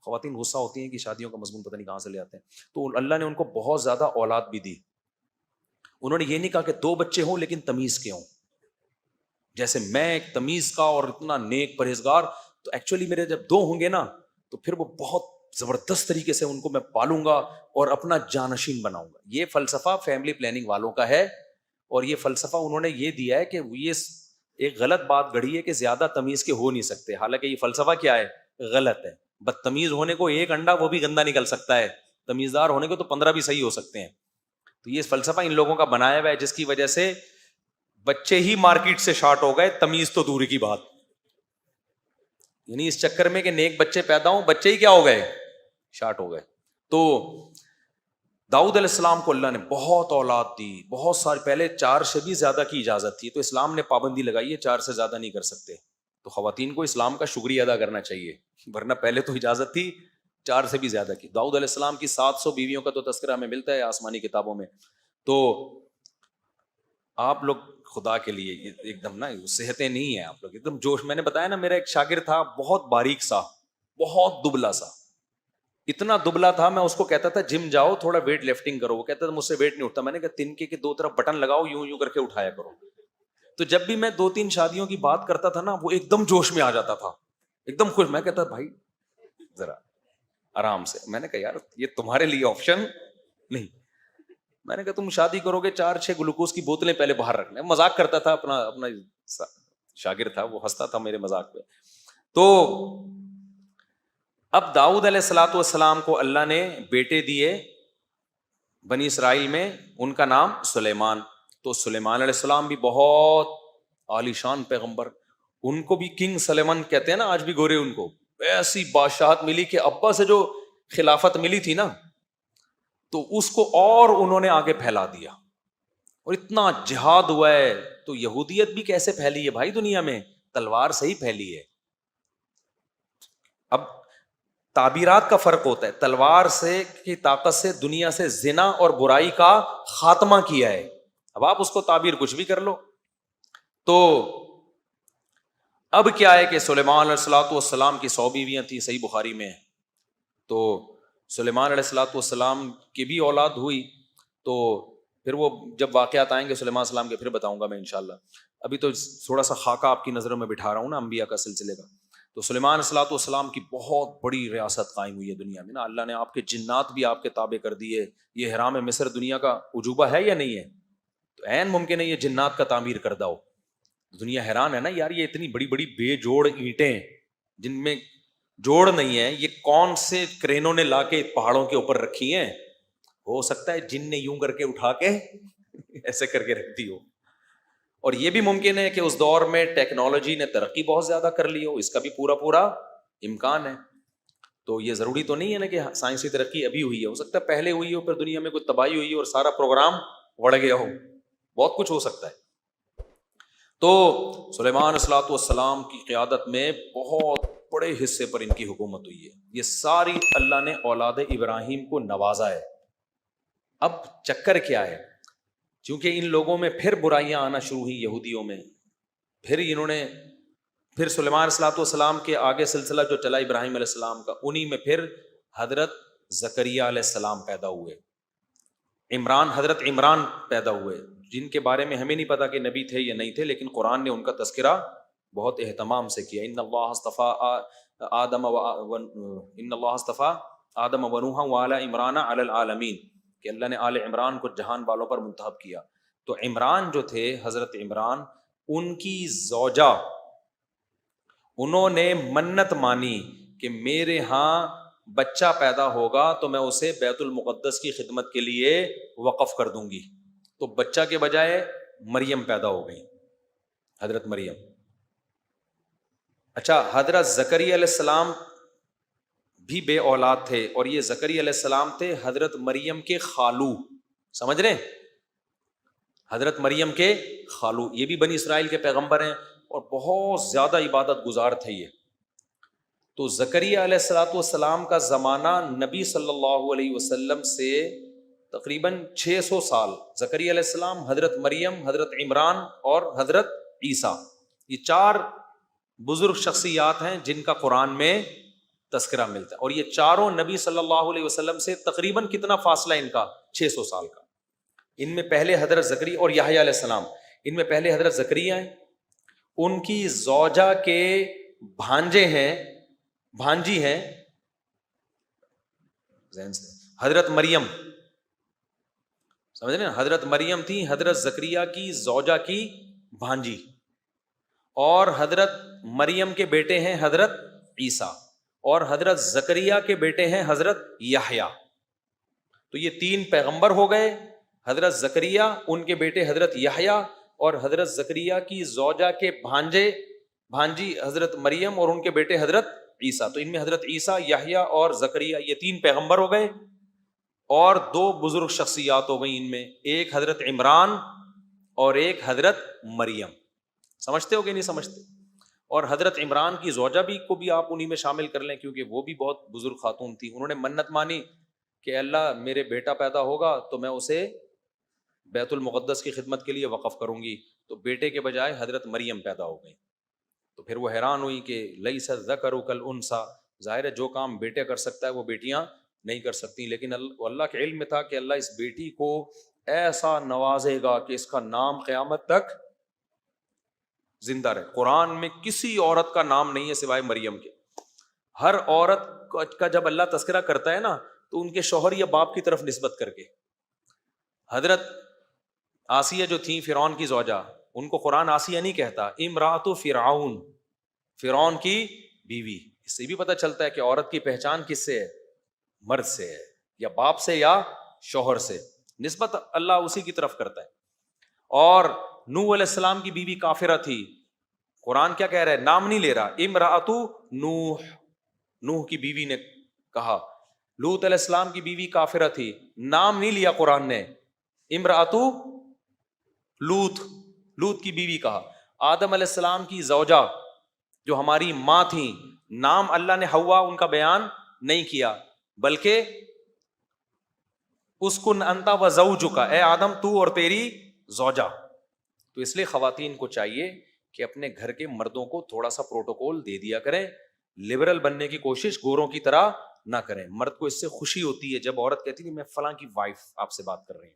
A: خواتین غصہ ہوتی ہیں کہ شادیوں کا مضمون پتہ نہیں کہاں سے لے آتے ہیں. تو اللہ نے ان کو بہت زیادہ اولاد بھی دی. انہوں نے یہ نہیں کہا کہ 2 بچے ہوں لیکن تمیز کے ہوں، جیسے میں ایک تمیز کا اور اتنا نیک پرہیزگار، تو ایکچولی میرے جب 2 ہوں گے نا تو پھر وہ بہت زبردست طریقے سے ان کو میں پالوں گا اور اپنا جانشین بناؤں گا. یہ فلسفہ فیملی پلاننگ والوں کا ہے، اور یہ فلسفہ انہوں نے یہ دیا ہے کہ یہ ایک غلط بات گڑھی ہے کہ زیادہ تمیز کے ہو نہیں سکتے. حالانکہ یہ فلسفہ کیا ہے؟ غلط ہے. بدتمیز ہونے کو 1 انڈا وہ بھی گندا نکل سکتا ہے، تمیزدار ہونے کو تو 15 بھی صحیح ہو سکتے ہیں. تو یہ فلسفہ ان لوگوں کا بنایا ہوا ہے جس کی وجہ سے بچے ہی مارکیٹ سے شارٹ ہو گئے، تمیز تو دوری کی بات. یعنی اس چکر میں کہ نیک بچے پیدا ہوں، بچے ہی کیا ہو گئے؟ شارٹ ہو گئے. تو داؤد علیہ السلام کو اللہ نے بہت اولاد دی، بہت سارے. پہلے 4 سے بھی زیادہ کی اجازت تھی تو اسلام نے پابندی لگائی ہے 4 سے زیادہ نہیں کر سکتے. تو خواتین کو اسلام کا شکریہ ادا کرنا چاہیے، ورنہ پہلے تو اجازت تھی 4 سے بھی زیادہ کی. داؤد علیہ السلام کی 700 بیویوں کا تو تذکرہ ہمیں ملتا ہے آسمانی کتابوں میں. تو آپ لوگ خدا کے لیے ایک دم نا صحتیں نہیں ہیں آپ لوگ ایک دم جوش. میں نے بتایا نا میرا ایک شاگرد تھا بہت باریک سا، بہت دبلا سا، اتنا دبلا تھا میں اس کو کہتا تھا جم جاؤ تھوڑا ویٹ لفٹنگ کرو. وہ کہتا تھا مجھ سے ویٹ نہیں اٹھتا. میں نے کہا تنکے کے 2 طرف بٹن لگاؤ، یوں کر کے اٹھایا کرو. تو جب بھی میں 2-3 شادیوں کی بات کرتا تھا نا وہ ایک دم جوش میں آ جاتا تھا، ایک دم خوش. میں کہتا بھائی ذرا آرام سے. میں نے کہا یار یہ تمہارے لیے آپشن نہیں. میں نے کہا تم شادی کرو گے 4-6 گلوکوز کی بوتلیں پہلے باہر رکھنا. مذاق کرتا تھا، اپنا شاگرد تھا، وہ ہنستا تھا میرے مذاق پہ. تو اب داؤد علیہ الصلوۃ والسلام کو اللہ نے بیٹے دیے بنی اسرائیل میں، ان کا نام سلیمان. تو سلیمان علیہ السلام بھی بہت عالی شان پیغمبر. ان کو بھی کنگ سلیمان کہتے ہیں نا آج بھی گورے. ان کو ایسی بادشاہت ملی کہ ابا سے جو خلافت ملی تھی نا تو اس کو اور انہوں نے آگے پھیلا دیا، اور اتنا جہاد ہوا ہے. تو یہودیت بھی کیسے پھیلی ہے بھائی دنیا میں؟ تلوار سے ہی پھیلی ہے. اب تعبیرات کا فرق ہوتا ہے. تلوار سے کی طاقت سے دنیا سے زنا اور برائی کا خاتمہ کیا ہے. اب آپ اس کو تعبیر کچھ بھی کر لو. تو اب کیا ہے کہ سلیمان علیہ الصلوۃ والسلام کی 100 بیویاں تھیں، صحیح بخاری میں. تو سلیمان علیہ الصلوۃ والسلام کی بھی اولاد ہوئی. تو پھر وہ جب واقعات آئیں گے سلیمان علیہ السلام کے پھر بتاؤں گا میں انشاءاللہ. ابھی تو تھوڑا سا خاکہ آپ کی نظروں میں بٹھا رہا ہوں نا انبیاء کا سلسلے کا. تو سلیمان علیہ الصلوۃ والسلام کی بہت بڑی ریاست قائم ہوئی ہے دنیا میں نا. اللہ نے آپ کے جنات بھی آپ کے تابع کر دیے. یہ حرام مصر دنیا کا عجوبہ ہے یا نہیں ہے؟ تو عین ممکن ہے یہ جنات کا تعمیر کردہ ہو. دنیا حیران ہے نا یار، یہ اتنی بڑی بڑی بے جوڑ اینٹیں جن میں جوڑ نہیں ہے، یہ کون سے کرینوں نے لا کے پہاڑوں کے اوپر رکھی ہیں؟ ہو سکتا ہے جن نے یوں کر کے اٹھا کے ایسے کر کے رکھ دی ہو. اور یہ بھی ممکن ہے کہ اس دور میں ٹیکنالوجی نے ترقی بہت زیادہ کر لی ہو، اس کا بھی پورا امکان ہے. تو یہ ضروری تو نہیں ہے نا کہ سائنسی ترقی ابھی ہوئی ہے، ہو سکتا ہے پہلے ہوئی ہو، پھر دنیا میں کوئی تباہی ہوئی اور سارا پروگرام بڑھ گیا ہو. بہت کچھ ہو سکتا ہے. تو سلیمان علیہ الصلوۃ والسلام کی قیادت میں بہت بڑے حصے پر ان کی حکومت ہوئی ہے. یہ ساری اللہ نے اولاد ابراہیم کو نوازا ہے. اب چکر کیا ہے؟ چونکہ ان لوگوں میں پھر برائیاں آنا شروع ہوئی یہودیوں میں، پھر سلیمان علیہ السلام کے آگے سلسلہ جو چلا ابراہیم علیہ السلام کا، انہی میں پھر حضرت زکریا علیہ السلام پیدا ہوئے، حضرت عمران پیدا ہوئے، جن کے بارے میں ہمیں نہیں پتا کہ نبی تھے یا نہیں تھے، لیکن قرآن نے ان کا تذکرہ بہت اہتمام سے کیا. ان اللہ اصطفیٰ آدم ونوحا وآل عمران علی العالمین، کہ اللہ نے آل عمران کو جہان والوں پر منتخب کیا. تو عمران جو تھے، حضرت عمران، ان کی زوجہ، انہوں نے منت مانی کہ میرے ہاں بچہ پیدا ہوگا تو میں اسے بیت المقدس کی خدمت کے لیے وقف کر دوں گی. تو بچہ کے بجائے مریم پیدا ہو گئی، حضرت مریم. اچھا، حضرت زکریا علیہ السلام بھی بے اولاد تھے، اور یہ زکریا علیہ السلام تھے حضرت مریم کے خالو. سمجھ رہے ہیں؟ حضرت مریم کے خالو، یہ بھی بنی اسرائیل کے پیغمبر ہیں اور بہت زیادہ عبادت گزار تھے یہ. تو زکریا علیہ السلام کا زمانہ نبی صلی اللہ علیہ وسلم سے تقریباً 600 سال. زکریا علیہ السلام، حضرت مریم، حضرت عمران اور حضرت عیسیٰ، یہ 4 بزرگ شخصیات ہیں جن کا قرآن میں تذکرہ ملتا ہے. اور یہ چاروں نبی صلی اللہ علیہ وسلم سے تقریباً کتنا فاصلہ ان کا؟ 600 سال کا. ان میں پہلے حضرت زکریا اور یحییٰ علیہ السلام، ان میں پہلے حضرت زکریا ہیں، ان کی زوجہ کے بھانجی ہیں حضرت مریم. سمجھ رہے ہیں؟ حضرت مریم تھی حضرت زکریا کی زوجہ کی بھانجی، اور حضرت مریم کے بیٹے ہیں حضرت عیسیٰ، اور حضرت زکریا کے بیٹے ہیں حضرت یحییٰ. تو یہ 3 پیغمبر ہو گئے، حضرت زکریا، ان کے بیٹے حضرت یحییٰ، اور حضرت زکریا کی زوجہ کے بھانجی حضرت مریم اور ان کے بیٹے حضرت عیسیٰ. تو ان میں حضرت عیسیٰ، یحییٰ اور زکریا، یہ 3 پیغمبر ہو گئے، اور 2 بزرگ شخصیات ہو گئی ان میں، ایک حضرت عمران اور ایک حضرت مریم. سمجھتے ہو کہ نہیں سمجھتے؟ اور حضرت عمران کی زوجہ کو بھی آپ انہی میں شامل کر لیں، کیونکہ وہ بھی بہت بزرگ خاتون تھی. انہوں نے منت مانی کہ اللہ میرے بیٹا پیدا ہوگا تو میں اسے بیت المقدس کی خدمت کے لیے وقف کروں گی. تو بیٹے کے بجائے حضرت مریم پیدا ہو گئی. تو پھر وہ حیران ہوئی کہ لیس الذکر کالانثیٰ، ظاہر ہے جو کام بیٹے کر سکتا ہے وہ بیٹیاں نہیں کر سکتی. لیکن اللہ کے علم میں تھا کہ اللہ اس بیٹی کو ایسا نوازے گا کہ اس کا نام قیامت تک زندہ رہے. قرآن میں کسی عورت کا نام نہیں ہے سوائے مریم کے. ہر عورت کا جب اللہ تذکرہ کرتا ہے نا تو ان کے شوہر یا باپ کی طرف نسبت کر کے. حضرت آسیہ جو تھیں فرعون کی زوجہ، ان کو قرآن آسیہ نہیں کہتا، امرأۃ فرعون، فرعون کی بیوی. اس سے بھی پتہ چلتا ہے کہ عورت کی پہچان کس سے ہے؟ مرد سے ہے، یا باپ سے یا شوہر سے. نسبت اللہ اسی کی طرف کرتا ہے. اور نوح علیہ السلام کی بیوی کافرہ تھی. قرآن کیا کہہ رہا ہے؟ نام نہیں لے رہا، امرأۃ نوح، نوح کی بیوی نے کہا. لوط علیہ السلام کی بیوی کافرہ تھی، نام نہیں لیا قرآن نے، امرأۃ لوط، لوط کی بیوی کہا. آدم علیہ السلام کی زوجہ جو ہماری ماں تھیں، نام اللہ نے حوا ان کا بیان نہیں کیا، بلکہ اسکن انت و زوجک، اے آدم تو اور تیری زوجہ. تو اس لیے خواتین کو چاہیے کہ اپنے گھر کے مردوں کو تھوڑا سا پروٹوکول دے دیا کریں. لبرل بننے کی کوشش گوروں کی طرح نہ کریں. مرد کو اس سے خوشی ہوتی ہے جب عورت کہتی ہے میں فلاں کی وائف آپ سے بات کر رہی ہوں،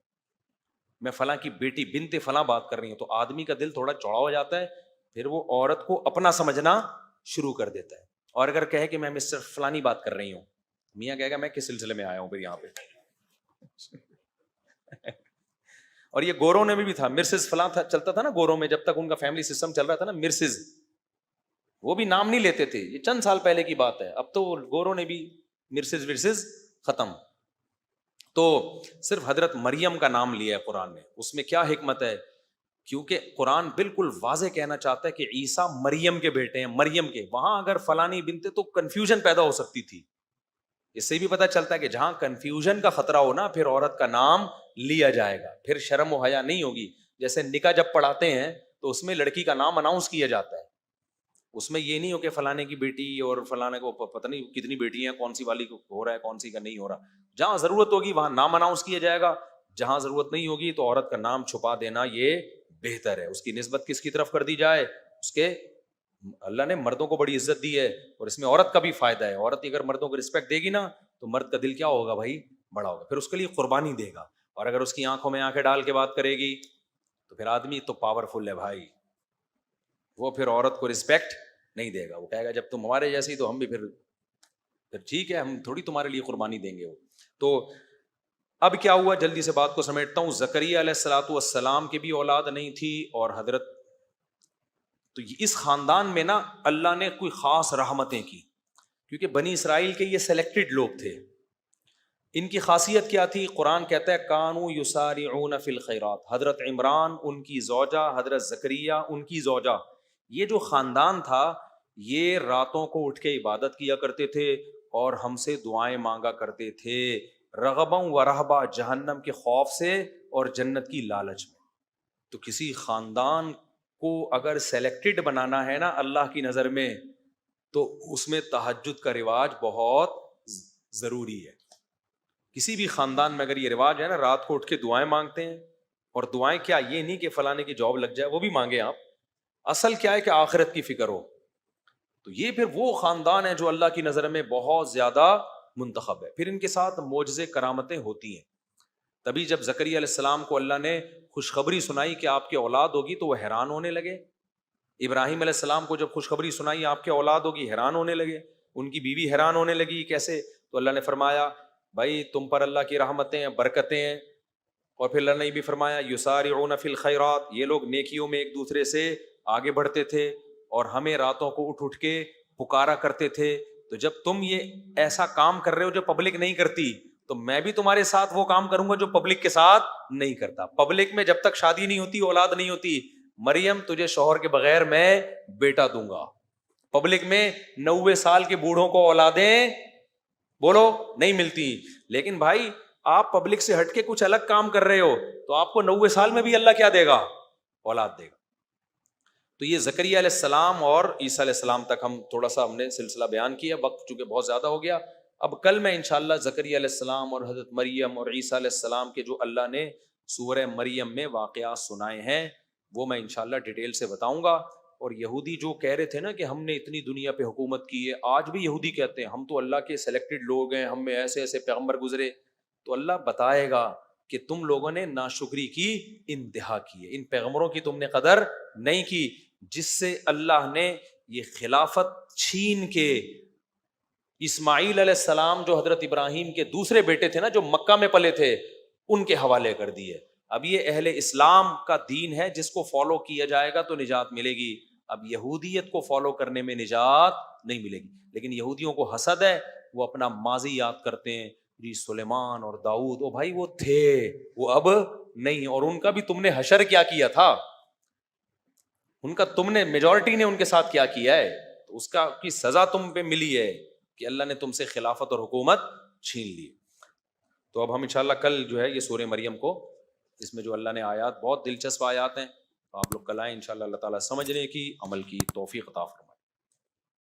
A: میں فلاں کی بیٹی بنت فلاں بات کر رہی ہوں، تو آدمی کا دل تھوڑا چوڑا ہو جاتا ہے، پھر وہ عورت کو اپنا سمجھنا شروع کر دیتا ہے. اور اگر کہے کہ میں مسٹر فلانی بات کر رہی ہوں، میاں کہے گا میں کس سلسلے میں آیا ہوں پھر یہاں پہ. اور یہ گوروں نے بھی تھا، مرسز فلاں تھا، چلتا تھا نا گوروں میں، جب تک ان کا فیملی سسٹم چل رہا تھا نا، مرسز، وہ بھی نام نہیں لیتے تھے. یہ چند سال پہلے کی بات ہے، اب تو گوروں نے بھی مرسز ورسز ختم. تو صرف حضرت مریم کا نام لیا ہے قرآن نے. اس میں کیا حکمت ہے؟ کیونکہ قرآن بالکل واضح کہنا چاہتا ہے کہ عیسیٰ مریم کے بیٹے ہیں، مریم کے. وہاں اگر فلانی بنتے تو کنفیوژن پیدا ہو سکتی تھی. اس سے بھی پتہ چلتا ہے کہ جہاں کنفیوژن کا خطرہ ہو نا، پھر عورت کا نام لیا جائے گا، پھر شرم و حیا نہیں ہوگی. جیسے نکاح جب پڑھاتے ہیں تو اس میں لڑکی کا نام اناؤنس کیا جاتا ہے، اس میں یہ نہیں ہو کہ فلانے کی بیٹی اور فلانے کو پتہ نہیں کتنی بیٹی ہیں، کون سی والی کو ہو رہا ہے کون سی کا نہیں ہو رہا. جہاں ضرورت ہوگی وہاں نام اناؤنس کیا جائے گا، جہاں ضرورت نہیں ہوگی تو عورت کا نام چھپا دینا یہ بہتر ہے. اس کی نسبت کس کی طرف کر دی جائے؟ اس کے اللہ نے مردوں کو بڑی عزت دی ہے اور اس میں عورت کا بھی فائدہ ہے. عورت اگر مردوں کو رسپیکٹ دے گی نا تو مرد کا دل کیا ہوگا بھائی؟ بڑا ہوگا، پھر اس کے لیے قربانی دے گا. اور اگر اس کی آنکھوں میں آنکھیں ڈال کے بات کرے گی تو پھر آدمی تو پاورفل ہے بھائی، وہ پھر عورت کو رسپیکٹ نہیں دے گا. وہ کہے گا جب تم ہمارے جیسی تو ہم بھی پھر ٹھیک ہے، ہم تھوڑی تمہارے لیے قربانی دیں گے. وہ تو اب کیا ہوا، جلدی سے بات کو سمیٹتا ہوں. زکریا علیہ الصلوۃ والسلام کی بھی اولاد نہیں تھی، اور حضرت تو اس خاندان میں نا اللہ نے کوئی خاص رحمتیں کی، کیونکہ بنی اسرائیل کے یہ سلیکٹڈ لوگ تھے. ان کی خاصیت کیا تھی؟ قرآن کہتا ہے کانوا یسارعون فی الخیرات. حضرت عمران ان کی زوجہ، حضرت زکریا ان کی زوجہ، یہ جو خاندان تھا یہ راتوں کو اٹھ کے عبادت کیا کرتے تھے اور ہم سے دعائیں مانگا کرتے تھے، رغبا و رہبا، جہنم کے خوف سے اور جنت کی لالچ میں. تو کسی خاندان کو اگر سلیکٹڈ بنانا ہے نا اللہ کی نظر میں تو اس میں تہجد کا رواج بہت ضروری ہے. کسی بھی خاندان میں اگر یہ رواج ہے نا رات کو اٹھ کے دعائیں مانگتے ہیں، اور دعائیں کیا یہ نہیں کہ فلانے کی جاب لگ جائے وہ بھی مانگے آپ، اصل کیا ہے کہ آخرت کی فکر ہو. تو یہ پھر وہ خاندان ہے جو اللہ کی نظر میں بہت زیادہ منتخب ہے. پھر ان کے ساتھ معجزے کرامتیں ہوتی ہیں. تبھی جب زکریا علیہ السلام کو اللہ نے خوشخبری سنائی کہ آپ کی اولاد ہوگی تو وہ حیران ہونے لگے. ابراہیم علیہ السلام کو جب خوشخبری سنائی آپ کی اولاد ہوگی حیران ہونے لگے. ان کی بیوی حیران ہونے لگی کیسے؟ تو اللہ نے فرمایا بھائی تم پر اللہ کی رحمتیں ہیں، برکتیں ہیں. اور پھر اللہ نے بھی فرمایا یسارعون فی الخیرات، یہ لوگ نیکیوں میں ایک دوسرے سے آگے بڑھتے تھے اور ہمیں راتوں کو اٹھ اٹھ کے پکارا کرتے تھے. تو جب تم یہ ایسا کام کر رہے ہو جو پبلک نہیں کرتی تو میں بھی تمہارے ساتھ وہ کام کروں گا جو پبلک کے ساتھ نہیں کرتا. پبلک میں جب تک شادی نہیں ہوتی اولاد نہیں ہوتی، مریم تجھے شوہر کے بغیر میں بیٹا دوں گا. پبلک میں 90 سال کے بوڑھوں کو اولادیں بولو نہیں ملتی. لیکن بھائی آپ پبلک سے ہٹ کے کچھ الگ کام کر رہے ہو تو آپ کو 90 سال میں بھی اللہ کیا دے گا؟ اولاد دے گا. تو یہ زکریا علیہ السلام اور عیسیٰ علیہ السلام تک ہم نے سلسلہ بیان کیا. وقت چونکہ بہت زیادہ ہو گیا، اب کل میں انشاءاللہ زکریا علیہ السلام اور حضرت مریم اور عیسیٰ علیہ السلام کے جو اللہ نے سورہ مریم میں واقعات سنائے ہیں وہ میں انشاءاللہ ڈیٹیل سے بتاؤں گا. اور یہودی جو کہہ رہے تھے نا کہ ہم نے اتنی دنیا پہ حکومت کی ہے، آج بھی یہودی کہتے ہیں ہم تو اللہ کے سلیکٹڈ لوگ ہیں، ہم میں ایسے ایسے پیغمبر گزرے. تو اللہ بتائے گا کہ تم لوگوں نے ناشکری کی انتہا کی ہے، ان پیغمبروں کی تم نے قدر نہیں کی، جس سے اللہ نے یہ خلافت چھین کے اسماعیل علیہ السلام جو حضرت ابراہیم کے دوسرے بیٹے تھے نا جو مکہ میں پلے تھے ان کے حوالے کر دیے. اب یہ اہل اسلام کا دین ہے جس کو فالو کیا جائے گا تو نجات ملے گی. اب یہودیت کو فالو کرنے میں نجات نہیں ملے گی. لیکن یہودیوں کو حسد ہے، وہ اپنا ماضی یاد کرتے ہیں، جی سلیمان اور داؤد او بھائی وہ تھے، وہ اب نہیں. اور ان کا بھی تم نے حشر کیا کیا تھا، ان کا تم نے میجورٹی نے ان کے ساتھ کیا کیا ہے، تو اس کا کی سزا تم پہ ملی ہے کہ اللہ نے تم سے خلافت اور حکومت چھین لی. تو اب ہم انشاءاللہ کل جو ہے یہ سورہ مریم کو، اس میں جو اللہ نے آیات بہت دلچسپ آیات ہیں، آپ لوگ کل آئیں انشاءاللہ. اللہ تعالیٰ سمجھنے کی عمل کی توفیق عطا فرمائے.